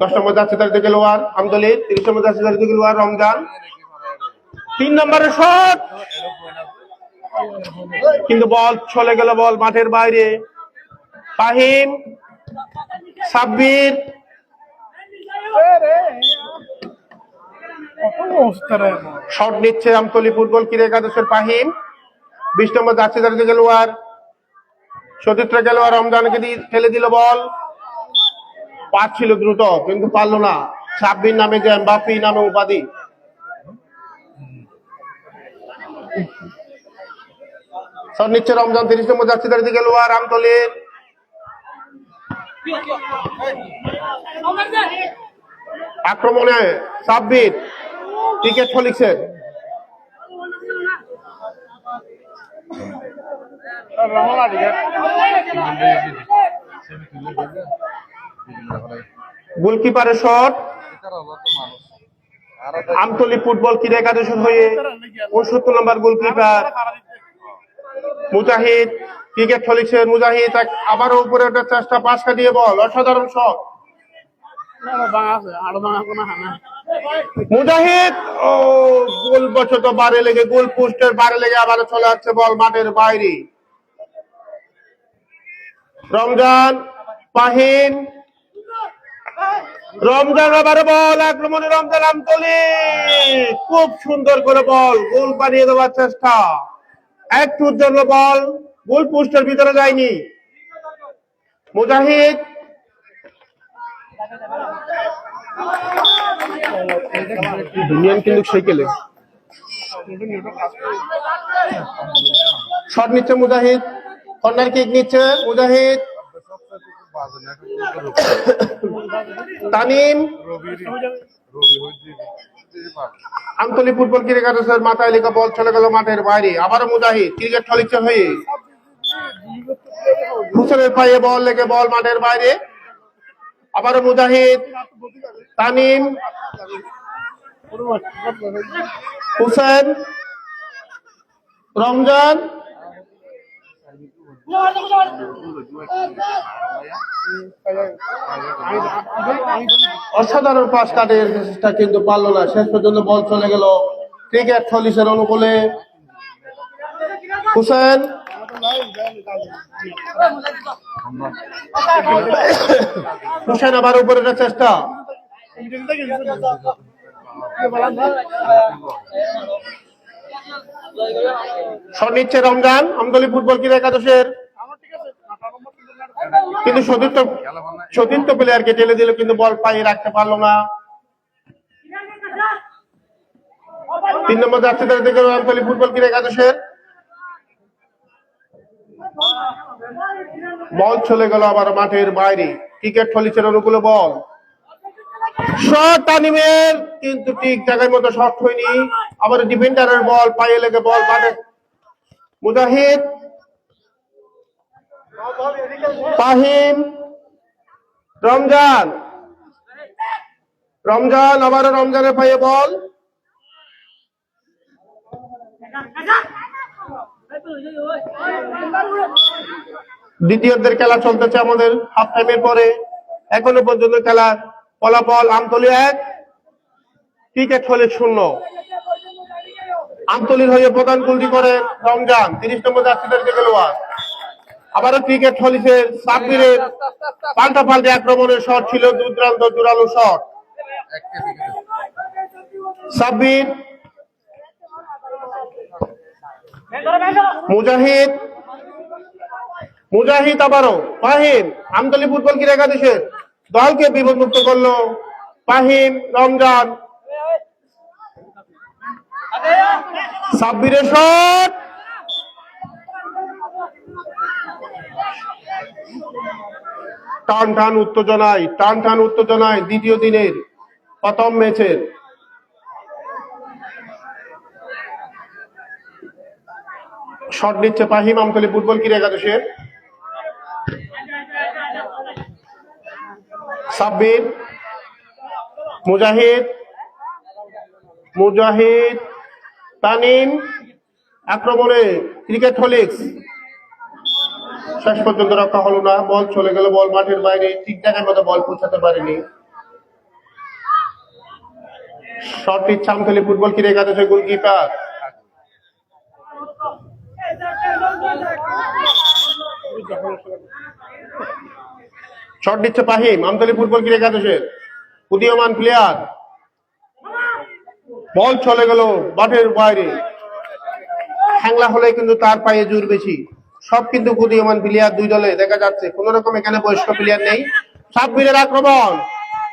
10 নম্বর যাচ্ছে তার দিকে লোয়ার আমতলী, 30 নম্বর যাচ্ছে তার দিকে লোয়ার রমজান। 3 নম্বরের শট, কিন্তু বল চলে গেল, বল মাঠের বাইরে। ফাহিম, সাব্বির, শট নিচ্ছে আমতলী ফুটবল ক্রীড়া একাদশের ফাহিম। 20 নম্বর যাচ্ছে তার দিকে লোয়ার সতীর্থ খেলোয়াড় রমজানকে ঠেলে দিল বল। পাচ্ছিল দ্রুত কিন্তু পারলো না। সাব্বির নামে যে এমবাপ্পে নামে উপাধি। শট নিচ্ছে রমজান, 30 নম্বর যাচ্ছে তার দিকে লোয়ার আমতলীর। আক্রমণে সাব্বির, ক্রিকেট ফলিক্সের। গোলকিপারের শট। আমতলী ফুটবল ক্রীড়া একাদশের হয়ে 69 নম্বর গোলকিপার মুজাহিদ, ক্রিকেট ফলিক্সের মুজাহিদ আবারও উপরে ওঠার চেষ্টা, পাশ কাটিয়ে বল, অসাধারণ শট। মুজাহিদ ও গোল বছর বারে লেগে, গোল পোস্টের বারে লেগে আবার চলে যাচ্ছে বল মাঠের বাইরে। রমজান, ফাহিম, রমজান আবার বল আক্রমণে রমজান আমতলী, খুব সুন্দর করে বল গোল বানিয়ে দেওয়ার চেষ্টা। একটুর জন্য বল গোল পোস্টের ভিতরে যায়নি। মুজাহিদ, দুনিয়ান কিন্তু সাইকেলে শট নিচ্ছে মুজাহিদ, কর্নার কিক নিচ্ছে মুজাহিদ। তানিম, আমতলী ফুটবল ক্রীড়া একাদশের মাথায় লেখা বল চলে গেল মাঠের বাইরে। আবারও মুজাহিদ, ক্রিকেট ফলিক্স হয়ে হুসেনের পায়ে বল লেগে বল মাঠের বাইরে। আবারও মুজাহিদ, তানিম, হুসেন, রমজান, অসাধারণ পাস কাটের চেষ্টা কিন্তু পারলো না, শেষ পর্যন্ত বল চলে গেল ক্রিকেট থলিসের অনুকূলে। হুসেন হুসেন আবার উপরের চেষ্টা, শট নিচ্ছে রমজান আমদলী ফুটবল ক্রীড়া একাদশের, কিন্তু সতীর্থ প্লেয়ারকে ঠেলে দিল, কিন্তু বল পায়ে রাখতে পারলো না। 3 নম্বর যাচ্ছে দিকে আমদলী ফুটবল ক্রীড়া একাদশের, বল চলে গেল আবার মাঠের বাইরে। ক্রিকেট থলিসের অনুকূলে বল, শট তানিমের, কিন্তু ঠিক জায়গার মতো শট হয়নি। আবার ডিফেন্ডারের বল পায়ে লেগে বল মাঠে। মুজাহিদ, ফাহিম, রমজান, আবারও রমজানের পায়ে বল। দ্বিতীয়ার্ধের খেলা চলতেছে আমাদের হাফ টাইমের পরে। এখনো পর্যন্ত খেলার ফলাফল আমতলী 1 ক্রিকেট থলিস 0। আমতলীর হয়ে প্রধান গোলটি করে রমজান, 30 নম্বর জার্সিধারী খেলোয়াড়। আবারও ক্রিকেট থলিসের সাব্বিরের পাল্টাপাল্টি আক্রমণের শট ছিল দুর্দান্ত জোরালো শট। সাব্বির, মুজাহিদ আবারও ফাহিম, আমতলী ফুটবল ক্রীড়া একাদশের দলকে বিপদমুক্ত করলো ফাহিম। রমজান, সাব্বিরের শট, টান উত্তেজনায় দ্বিতীয় দিনের প্রথম ম্যাচের। শট নিচ্ছে ফাহিম আমতলী ফুটবল ক্রীড়া একাদশের। সাব্বির, মুজাহিদ, তানিম আক্রমণে ক্রিকেট থলিস, শেষ পর্যন্ত রক্ষা হলো না, বল চলে গেল বল মাঠের বাইরে, ঠিক জায়গার মতো বল পৌঁছাতে পারেনি। শট নিচ্ছে আমতলী ফুটবল ক্রীড়া একাদশের গোলকিপার। শট নিচ্ছে ফাহিম আমতলী ফুটবল ক্রীড়া একাদশের উদীয়মান প্লেয়ার, বল চলে গেল মাঠের বাইরে। হ্যাংলা হলে কিন্তু তার পায়ে জোর বেশি, সব কিন্তু উদীয়মান প্লেয়ার দুই দলে দেখা যাচ্ছে, কোন রকম এখানে বয়স্ক প্লেয়ার নেই। সাব্বিরের আক্রমণ,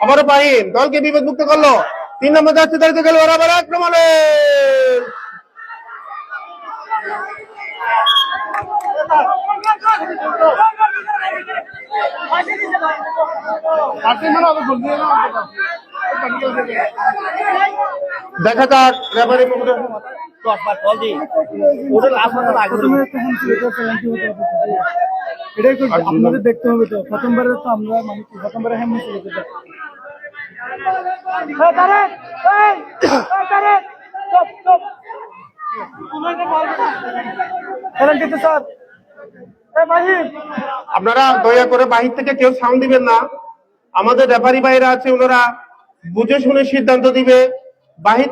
আবারও ফাহিম দলকে বিপদমুক্ত করলো। 3 নম্বর জার্সিধারী খেলোয়াড় আবার আক্রমণে, দেখা যাক রেফারি এটাই আপনাদের দেখতে হবে তো, প্রথমবারে তো আমরা মানে প্রথমবারে হ্যান্ড চলে যেতে আপনারা দয়া করে বাহির থেকে কেউ সাউন্ড দিবেন না, আমাদের রেফারি ভাইরা আছে, ওনারা বুঝে শুনে সিদ্ধান্ত দিবে। বাহির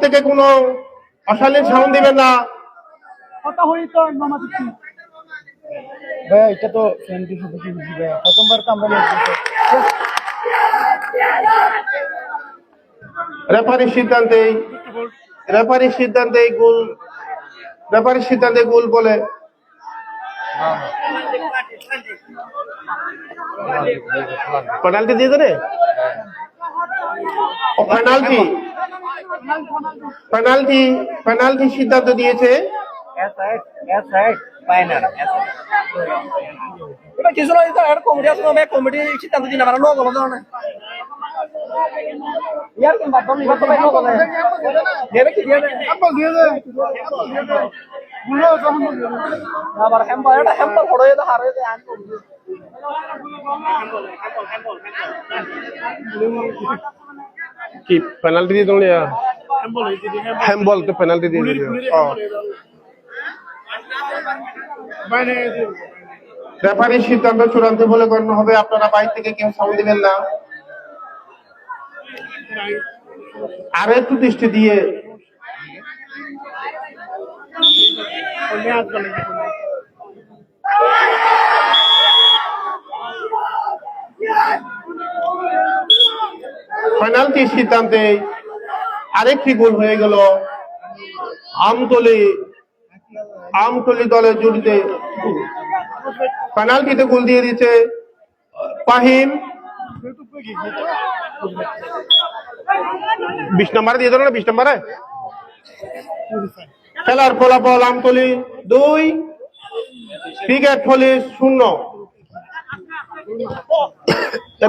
থেকে কোনো অশালীন সাউন্ড দিবেন না। কথা হই তো ভাইয়া, এটা তো প্রথমবার তো আমরা রেফারির সিদ্ধান্তে গোল বলে পেনাল্টি দিয়ে দেবে। পেনাল্টি সিদ্ধান্ত দিয়েছে। কিছু না, কমিটি আছে, কমিটি সিদ্ধান্ত দিন আমার লোক হলো না ইয়ার কোন বাদ দিবা তো লোক হলো দেবে কি দেবে আবার হ্যাম্পার পড়ে তো হারে দে আন কি পেনাল্টি দিয়ে দিলে হ্যাম্বল তো পেনাল্টি দিয়ে দিলে। রেফারির সিদ্ধান্ত চূড়ান্ত বলে গণ্য হবে। আপনারা বাইরে থেকে কেউ সাউন্ড দিবেন না। আর একটু দৃষ্টি দিয়ে পেনাল্টির সিদ্ধান্তে আরেকটি গোল হয়ে গেল আমতলী দলের জুড়িতে। পেনাল্টিতে গোল দিয়ে দিচ্ছে ফাহিম। 20 নম্বরে দিয়ে দিল না, 20 নম্বরে। খেলার ফলাফল আমতলী 2, ক্রিকেট পুলিশ 0।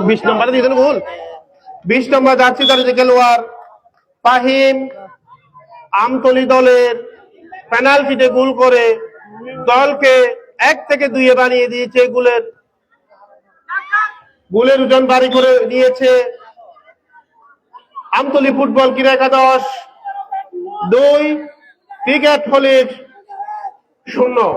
20 নম্বরে দিয়ে দিল গোল। 20 নম্বর জার্সি দলের খেলোয়াড় ফাহিম আমতলী দলের পেনাল্টিতে গোল করে দলকে 1 থেকে 2 বানিয়ে দিয়েছে। গোলের ওজন বাড়ি করে নিয়েছে আমতলী ফুটবল ক্রীড়া একাদশ 2, ক্রিকেট পুলিশ 0।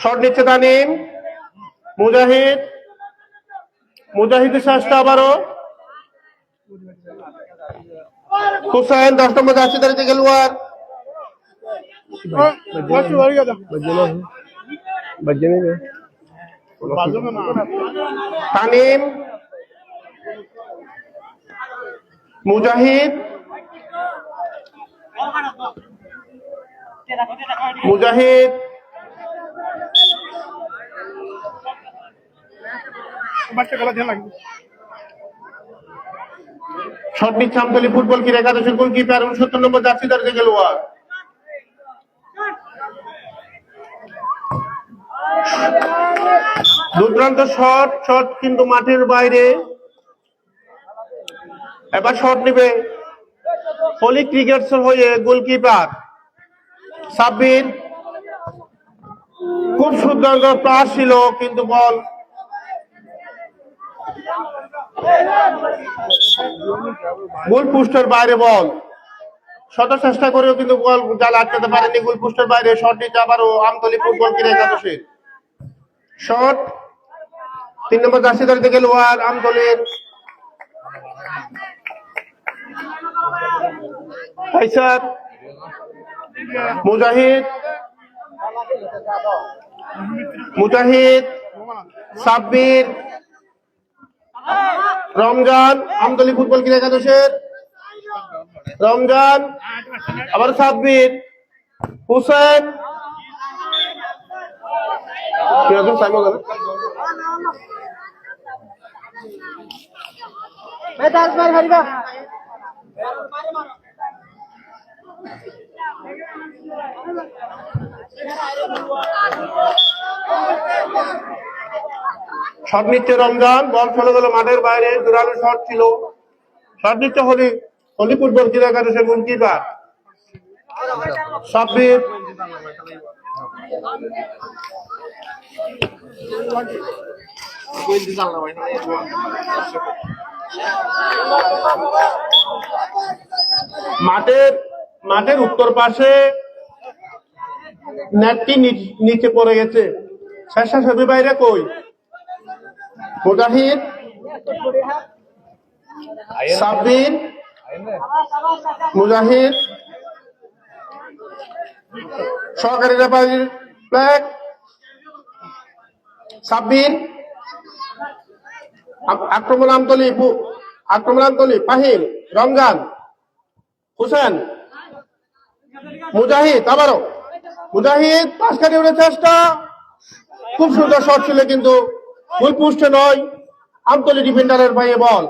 শট নিচ্ছে তানিম। মুজাহিদের চেষ্টা আবারও। হুসাইন 10 নম্বর জার্সি দলের খেলোয়াড়। তানিম, মুজাহিদ শট নিচ্ছে আমতলী ফুটবল ক্রীড়া একাদশের গোলকিপার 69 নম্বর জার্সি দলের খেলোয়াড়। দুর্দান্ত শট কিন্তু মাঠের বাইরে। এবার শট নেবে হলি ক্রিকেটস হয়ে গোলকিপার সাব্বির। খুব সুন্দর পাস ছিল কিন্তু বল গোল পোস্টের বাইরে। বল শত চেষ্টা করেও কিন্তু বল জাল আটকাতে পারেনি। গোল পোস্টের বাইরে শট নিতে আবারও আমতলী ফুটবল ক্রীড়া একাদশের। শট 3 নম্বর জার্সি দলের খেলোয়াড় আমতলীর ফাইসার। মুজাহিদ, সাব্বির, রমজান আমতলী ফুটবল ক্রীড়া একাদশের। রমজান আবার সাব্বির, হুসেন শট নিচ্ছে রমজান। বল চলে গেল মাঠের বাইরে। জোরালো শট ছিল। শট নিচ্ছে হলি ফুটবল ক্রীড়া একাদশের গোলকিপার সাব্বির। মাঠের উত্তর পাশে নেটটি নিচে পড়ে গেছে। স্বেচ্ছাসেবী বাইরে কই? মুজাহিদ, সাব্বির, মুজাহিদ সহকারী রেফারির ফ্ল্যাগ। সাব্বির আক্রমণ আমতলী ফাহিম, রমজান, হুসেন, মুজাহিদ আবারও মুজাহিদ পাশ কাটিয়ে ওঠার চেষ্টা। খুব সুন্দর শট ছিল কিন্তু গোল পোস্টে নয়। আমতলী ডিফেন্ডারের পায়ে বল।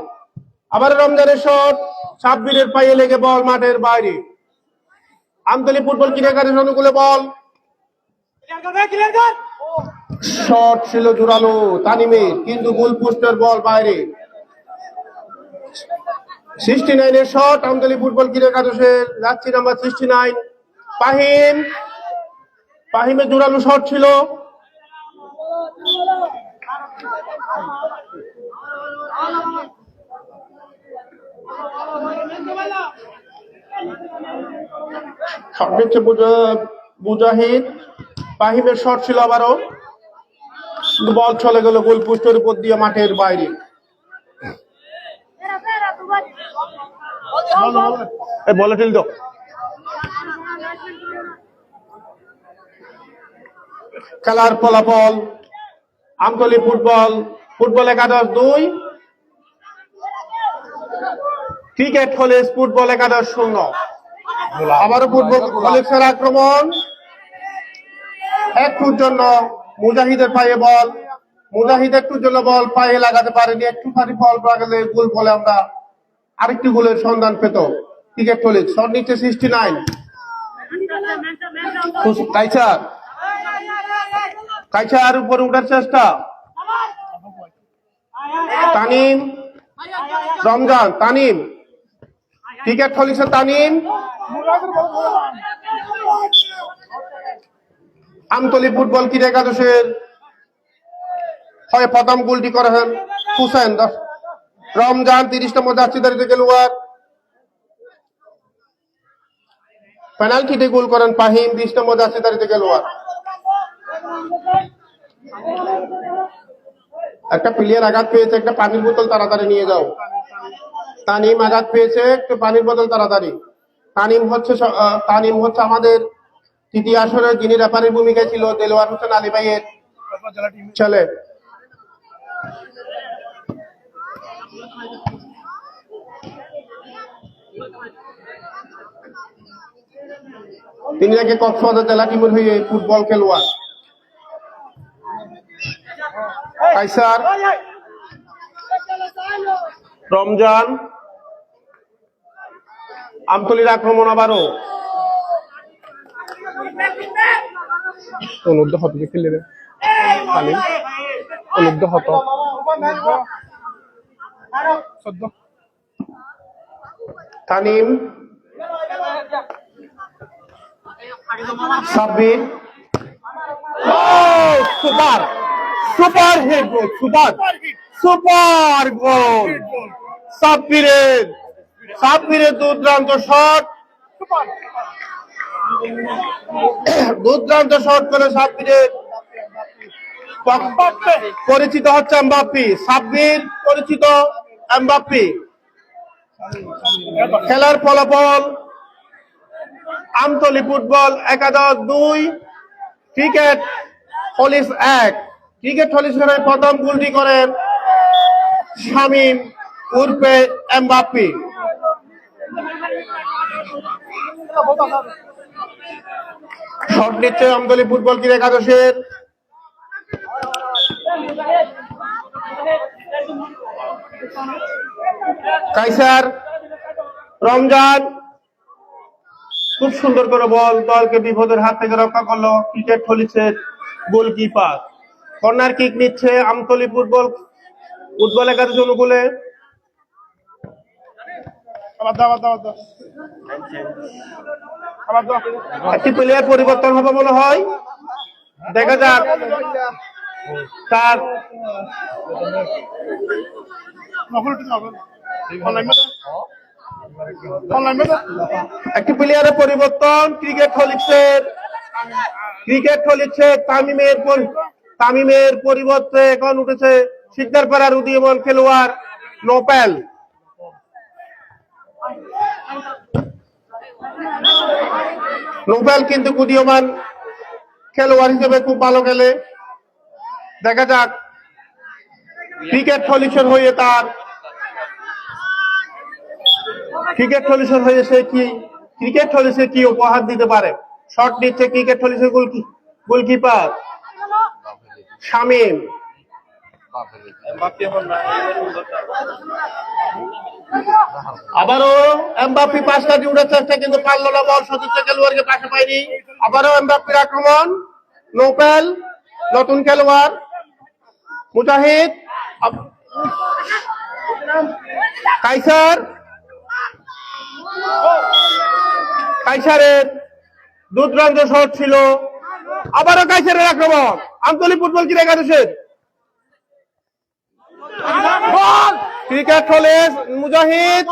আবার রমজানের শট সাব্বিরের পায়ে লেগে বল মাঠের বাইরে। আমতলী ফুটবল ক্রীড়া একাদশের অনুকূলে বল। শট ছিল জোরালো তানিমের কিন্তু গোল পোস্টের বল বাইরে। 69 এর শট আমতলী ফুটবল ক্রীড়া একাদশের যাচ্ছি নাম্বার 69 ফাহিমের জোরালো শট ছিল। শট নিচ্ছে মুজাহিদ, ফাহিমের শট ছিল আবারও, বল চলে গেল গোল পোস্টের উপর দিয়ে মাঠের বাইরে। বলে ঠেল দাও। খেলার ফলাফল আমতলী ফুটবল একাদশ 2, ক্রিকেট কলেজ ফুটবল একাদশ 0। আবারও ফুটবল কলেজের আক্রমণ, একটুর জন্য মুজাহিদের পায়ে বল, মুজাহিদ একটুর জন্য বল পায়ে লাগাতে পারেনি, একটুখানি বল লাগালে গোল বলে আমরা আরেকটি গোলের সন্ধান পেত ক্রিকেট কলেজ। শট নিচ্ছে 69, কাইছার উপরে উঠার চেষ্টা, তানিম, রমজান, তানিম, ক্রিকেট কলেজের তানিম, আমতলী ফুটবল ক্রীড়া একাদশের হয় প্রথম গোলটি করেন হুসেন, রমজান 30 নম্বর জার্সিধারী খেলোয়াড়, পেনাল্টিতে গোল করেন ফাহিম 20 নম্বর জার্সিধারী খেলোয়াড়। একটা প্লেয়ার আঘাত পেয়েছে, একটা পানির বোতল তাড়াতাড়ি নিয়ে যাও। তানিম আঘাত পেয়েছে, একটু পানির বোতল তাড়াতাড়ি। তানিম হচ্ছে আমাদের তৃতীয় আসরে যিনি রেফারির ভূমিকায় ছিল, দেলোয়ার হোসেন আলী ভাইয়ের ছেলে। তিনি নাকি কক্সবাজার জেলা টিমের হয়ে ফুটবল খেলোয়াড়। কাইসার, রমজান, আমতলীর আক্রমণ আবারও অনুদ্ধ হত খেলে অনুদ্ধ হত Tanim, Sabbir, super super hit goal, super goal সাব্বিরের দুর্দান্ত শট করে সাব্বিরের পরিচিত হচ্ছে এমবাপ্পি, সাব্বির পরিচিত এমবাপ্পি। খেলার ফলাফল আমতলী ফুটবল একাদশ 2, ক্রিকেট কলেজ 1। ক্রিকেট কলেজের প্রথম গোলটি করেন শামীম উর্ফে এমবাপ্পি। শট নিচ্ছে আমতলী ফুটবল ক্রীড়া একাদশের কাইসার, রমজান খুব সুন্দর করে বল দলকে বিপদের হাত থেকে রক্ষা করলো ক্রিকেট কলেজের গোলকিপার। কর্নার কিক নিচ্ছে আমতলী ফুটবল একাদশ অনুকূলে। একটি প্লেয়ার পরিবর্তন হবে মনে হয়, দেখা যাক তার একটি প্লেয়ারের পরিবর্তন ক্রিকেট কলেজের তামিমের পরিবর্তে এখন উঠেছে শিকদারপাড়ার উদীয়মান খেলোয়াড় নোপেল। নোবেল কিন্তু উদীয়মান খেলোয়াড় হিসেবে খুব ভালো খেলে। দেখা যাক ক্রিকেট কলেজের সে কি উপহার দিতে পারে। শট নিচ্ছে ক্রিকেট কলেজের গোলকিপার শামীম। আবারও এমবাপ্পি পাঁচটা দিয়ে উঠার চেষ্টা, কিন্তু পারল না, বল সতীর্থ খেলোয়াড়কে পাশে পায়নি। আবারও এমবাপ্পির আক্রমণ, নোপেল নতুন খেলোয়াড়, মুজাহিদ, কাইসারের দুর্দান্ত শট ছিল। আবারও কাইসারের আক্রমণ, আমতলী ফুটবল ক্রীড়া একাদশের ক্রিকেট কলেজ, মুজাহিদ,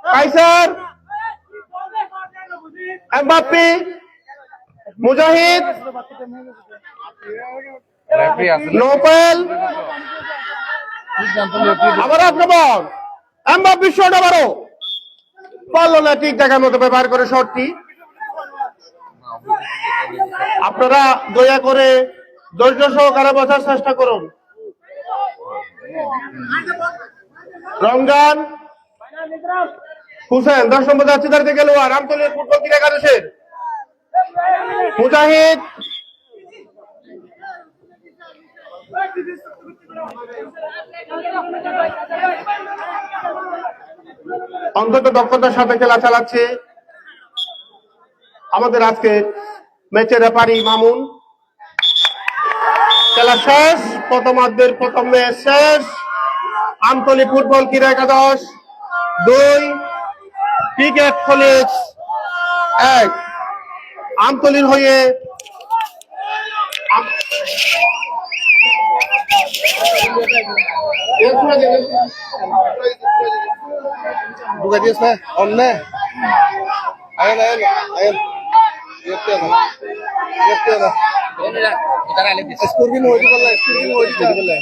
কাইসার, এমবাপ্পে, মুজাহিদ, নোবেল, আবার আক্রমণ এমবাপ্পে শট, আবারও পারল না ঠিক দেখার মতো ব্যবহার করে শটটি। আপনারা দয়া করে ধৈর্য সহকারে বোঝার চেষ্টা করুন। রমজান হুসেন 10 নম্বর যাত্রীদের খেলোয়াড় আমতলীর ফুটবল ক্রীড়া একাদশের। মুজাহিদ, অন্তত দক্ষতার সাথে খেলা চালাচ্ছে আমাদের আজকে ম্যাচের রেফারি মামুন। খেলা শেষ, প্রথমার্ধের প্রথম ম্যাচ শেষ। আমতলী ফুটবল ক্রীড়া একাদশ 2, ক্রিকেট কলেজ 1। আমতলীর হয়ে ঢুকে দিয়েছ না অন্য আয়েন আয়েন আয়েন স্কোরবিন হইতে পারলে স্কোরবিন হইতে পারলে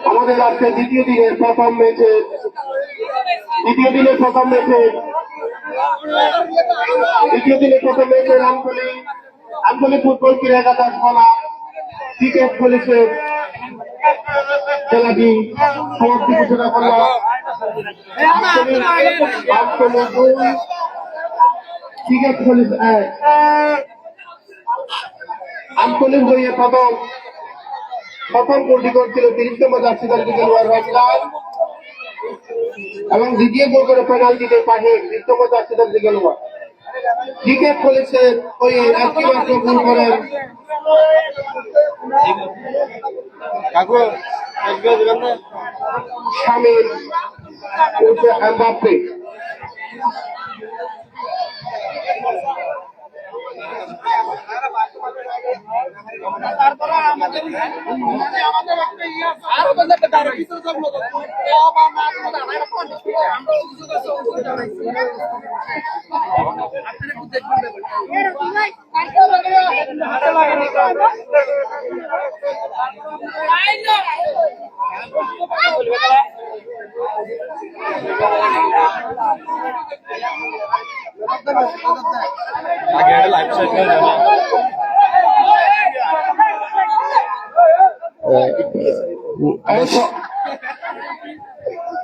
আমাদের আজকে দ্বিতীয় দিনের প্রথম ম্যাচের আমতলী ফুটবল ক্রীড়া একাদশ বলা ক্রিকেট পুলিশের খেলাটি সমাপ্তি ঘোষণা করলাম। Cricket police 1। আমতলীর হয়ে প্রথম গোলটি করছিল 30 নম্বর জার্সিধারী খেলোয়াড় রমজান এবং দ্বিতীয় গোল করে পেনাল্টিতে পাশে 20 নম্বর জার্সিধারী খেলোয়াড়। ক্রিকেট পুলিশের হয়ে একটি মাত্র গোল করেন শামিল এমবাপ্পে।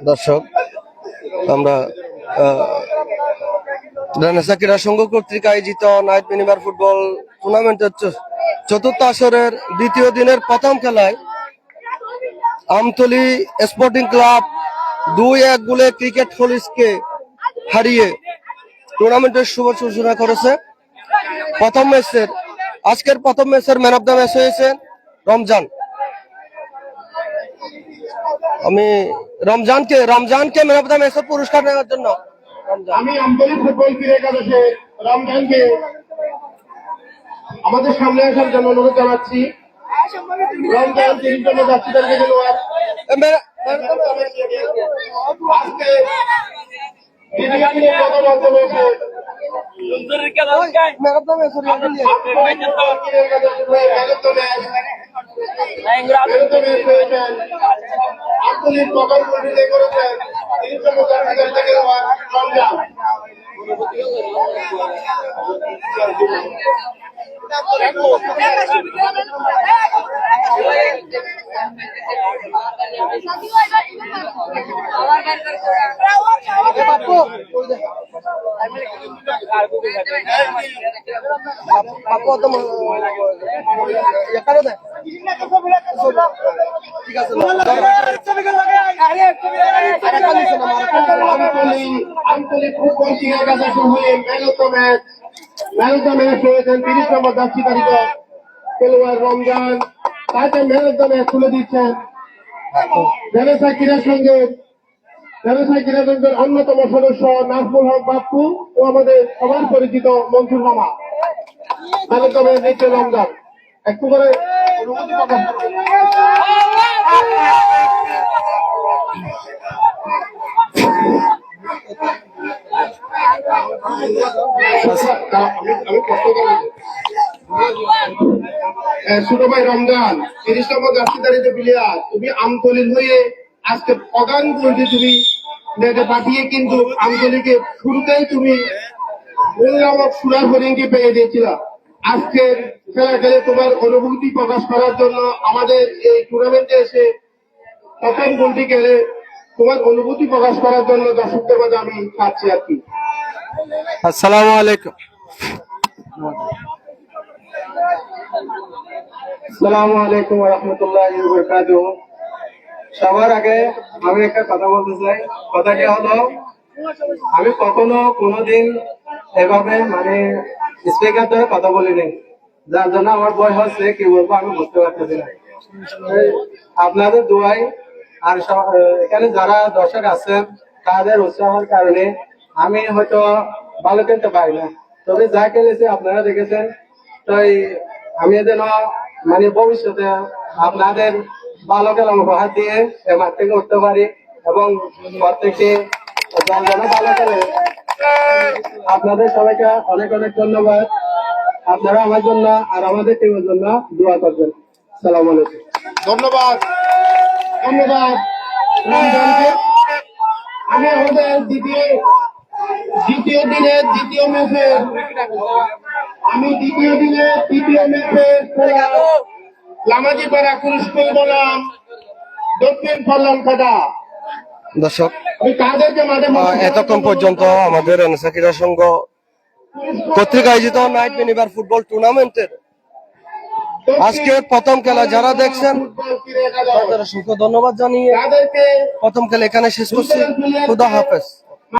দর্শক, আমরা রেনেসা ক্রীড়া সংঘ কর্তৃক আয়োজিত নাইট মিনিবার ফুটবল টুর্নামেন্টের চতুর্থ আসরের দ্বিতীয় দিনের প্রথম খেলায় আমতলী স্পোর্টিং ক্লাব 2-1 গোলে ক্রিকেট পুলিশকে হারিয়ে টুর্নামেন্টের শুভ সূচনা করেছে। আজকের প্রথম ম্যাচের ম্যান অফ দ্য ম্যাচ হয়েছে রমজান। আমি রমজানকে ম্যান অফ দ্য ম্যাচের পুরস্কার নেওয়ার জন্য আমি আমতলী ফুটবল ক্রীড়া একাদশের রমজানকে আমাদের সামনে আসার জন্য অনুরোধ জানাচ্ছি। রমজান 30 নম্বর জার্সিধারী খেলোয়াড় আজকে দ্বিতীয় দিনের প্রথম অর্ধ ম্যাচে ম্যান অফ দ্য ম্যাচ আমতলীর প্রথম গোল বিজয় করেছেন 30 নম্বর জার্সিধারী খেলোয়াড় রমজান। আমতলী ফুটবল ক্রীড়া একাদশ হয়ে ম্যান অফ দ্য ম্যাচ হয়েছেন 30 নম্বর জার্সিধারী খেলোয়াড় রমজান। তাকে ম্যান অফ দ্য ম্যাচ তুলে দিচ্ছেন রেনেসা ক্রীড়া সংঘের অন্যতম সদস্য নাজমুল হক বাপ্পু ও আমাদের সবার পরিচিত মনসুর মামা। ম্যান অফ দ্য ম্যাচ নিচ্ছে রমজান। একটু করে অনুমতি প্রকাশ করুন। আমি কষ্ট করে ছোট ভাই রমজান 30 নম্বর জার্সিধারিত প্লেয়ার, তুমি আমতলির হয়ে আজকে অগান গোলটি তুমি নেটে পাঠিয়ে কিন্তু আমতলিকে শুরুতেই তুমি গোল নামক সুরার হরিণকে পেয়ে দিয়েছিল। আজকের খেলা খেলে তোমার অনুভূতি প্রকাশ করার জন্য আমাদের এই টুর্নামেন্টে এসে প্রথম গোলটি খেলে তোমার অনুভূতি প্রকাশ করার জন্য দর্শকদের মাঝে আমি চাচ্ছি আর কি। আসসালামু আলাইকুম। আসসালামু আলাইকুম ওয়া রাহমাতুল্লাহি ওয়া বারাকাতুহু। সবার আগে আমি একটা কথা বলতে চাই। কথাটি হলো, আমি কখনো কোনোদিন এভাবে মানে স্পিকার ধরে কথা বলিনি, যার জন্য আমার ভয় হচ্ছে কি বলবো আমি বুঝতে পারতেছি না। আপনাদের দোয়াই আর এখানে যারা দর্শক আছেন তাদের উৎসাহের কারণে আমি হয়তো ভালো খেলতে পারি না, তবে যা খেলেছি আপনারা দেখেছেন। তাই আমি যেন মানে ভবিষ্যতে আপনাদের ভালো খেলা উপহার দিয়ে এই মাঠ থেকে উঠতে পারি এবং প্রত্যেকে দল যেন ভালো খেলে। আপনাদের সবাইকে অনেক অনেক ধন্যবাদ। আপনারা আমার জন্য আর আমাদের টিমের জন্য দোয়া করবেন। সালাম আলাইকুম। ধন্যবাদ ধন্যবাদ রমজানকে। আমি আমাদের দ্বিতীয় দিনের দ্বিতীয় ম্যাচে লামাজিপাড়া কুরুস্কুল বনাম দক্ষিণ ফল্লানকাটা। দর্শক, আমি তাদেরকে মাঠে এতক্ষণ পর্যন্ত আমাদের রেনেসা ক্রীড়া সংঘ কর্তৃক আয়োজিত নাইট মিনিবার ফুটবল টুর্নামেন্টের আজকে প্রথম খেলা যারা দেখছেন তাদের অসংখ্য ধন্যবাদ জানিয়ে তাদেরকে প্রথম খেলা এখানে শেষ করছি। খুদা হাফেজ।